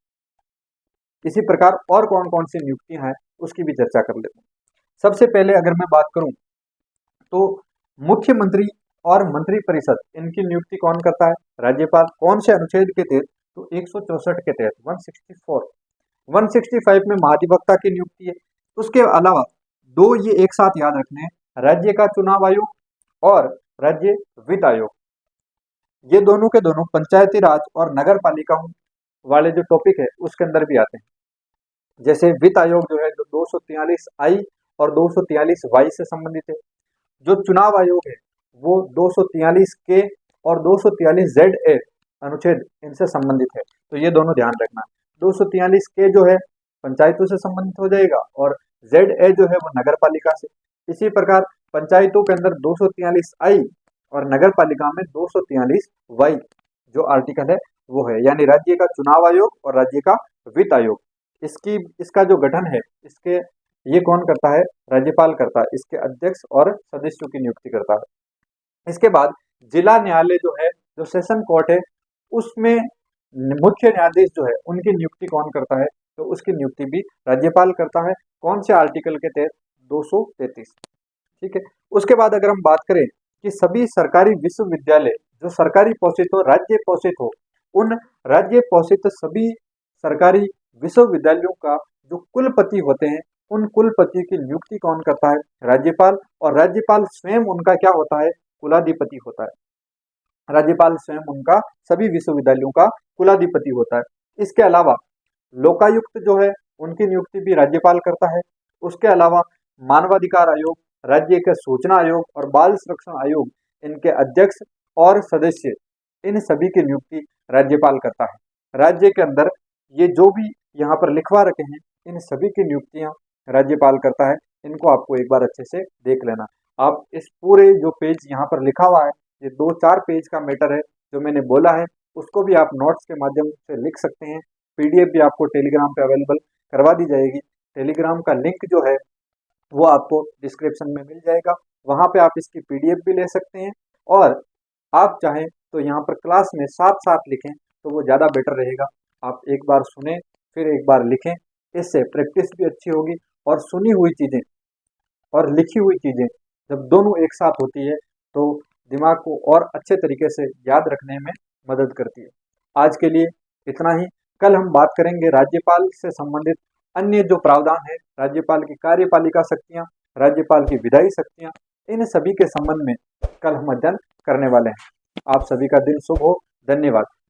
इसी प्रकार और कौन कौन सी नियुक्तियां हैं उसकी भी चर्चा कर लेते हैं। सबसे पहले अगर मैं बात करूं तो मुख्यमंत्री और मंत्रिपरिषद इनकी नियुक्ति कौन करता है? राज्यपाल। कौन से अनुच्छेद के तहत? तो 164 के तहत 164। 165 में महाधिवक्ता की नियुक्ति है। उसके अलावा दो ये एक साथ याद रखने हैं, राज्य का चुनाव आयोग और राज्य वित्त आयोग। ये दोनों के दोनों पंचायती राज और नगर पालिकाओं वाले जो टॉपिक है उसके अंदर भी आते हैं। जैसे वित्त आयोग जो है 243I और 243Y से संबंधित है। जो चुनाव आयोग है वो 243K और 243ZA अनुच्छेद इनसे संबंधित है, तो ये दोनों ध्यान रखना। 243K जो है पंचायतों से संबंधित हो जाएगा और ZA जो है वो नगर पालिका से। इसी प्रकार पंचायतों के अंदर 243I और नगर पालिका में 243Y जो आर्टिकल है वो है, यानी राज्य का चुनाव आयोग और राज्य का वित्त आयोग। इसका जो गठन है ये कौन करता है? राज्यपाल करता है। इसके अध्यक्ष और सदस्यों की नियुक्ति करता है। इसके बाद जिला न्यायालय जो है, जो सेशन कोर्ट है, उसमें मुख्य न्यायाधीश जो है उनकी नियुक्ति कौन करता है? तो उसकी नियुक्ति भी राज्यपाल करता है। कौन से आर्टिकल के तहत? 233। ठीक है। उसके बाद अगर हम बात करें कि सभी सरकारी विश्वविद्यालय जो सरकारी पोषित हो, राज्य पोषित हो, उन राज्य पोषित सभी सरकारी विश्वविद्यालयों का जो कुलपति होते हैं उन कुलपति की नियुक्ति कौन करता है? राज्यपाल। और राज्यपाल स्वयं उनका क्या होता है? कुलाधिपति होता है। राज्यपाल स्वयं उनका सभी विश्वविद्यालयों का कुलाधिपति होता है। इसके अलावा लोकायुक्त जो है उनकी नियुक्ति भी राज्यपाल करता है। उसके अलावा मानवाधिकार आयोग, राज्य के सूचना आयोग और बाल संरक्षण आयोग, इनके अध्यक्ष और सदस्य, इन सभी की नियुक्ति राज्यपाल करता है। राज्य के अंदर ये जो भी यहाँ पर लिखवा रखे हैं इन सभी की नियुक्तियां राज्यपाल करता है। इनको आपको एक बार अच्छे से देख लेना। आप इस पूरे जो पेज यहाँ पर लिखा हुआ है, ये 2-4 पेज का मैटर है जो मैंने बोला है, उसको भी आप नोट्स के माध्यम से लिख सकते हैं। PDF भी आपको टेलीग्राम पे अवेलेबल करवा दी जाएगी। टेलीग्राम का लिंक जो है वो आपको डिस्क्रिप्शन में मिल जाएगा। वहाँ पे आप इसकी PDF भी ले सकते हैं, और आप चाहें तो यहाँ पर क्लास में साथ साथ लिखें तो वो ज़्यादा बेटर रहेगा। आप एक बार सुने फिर एक बार लिखें, इससे प्रैक्टिस भी अच्छी होगी, और सुनी हुई चीज़ें और लिखी हुई चीज़ें जब दोनों एक साथ होती है तो दिमाग को और अच्छे तरीके से याद रखने में मदद करती है। आज के लिए इतना ही। कल हम बात करेंगे राज्यपाल से संबंधित अन्य जो प्रावधान है, राज्यपाल की कार्यपालिका शक्तियाँ, राज्यपाल की विधायी शक्तियाँ, इन सभी के संबंध में कल हम अध्ययन करने वाले हैं। आप सभी का दिन शुभ हो। धन्यवाद।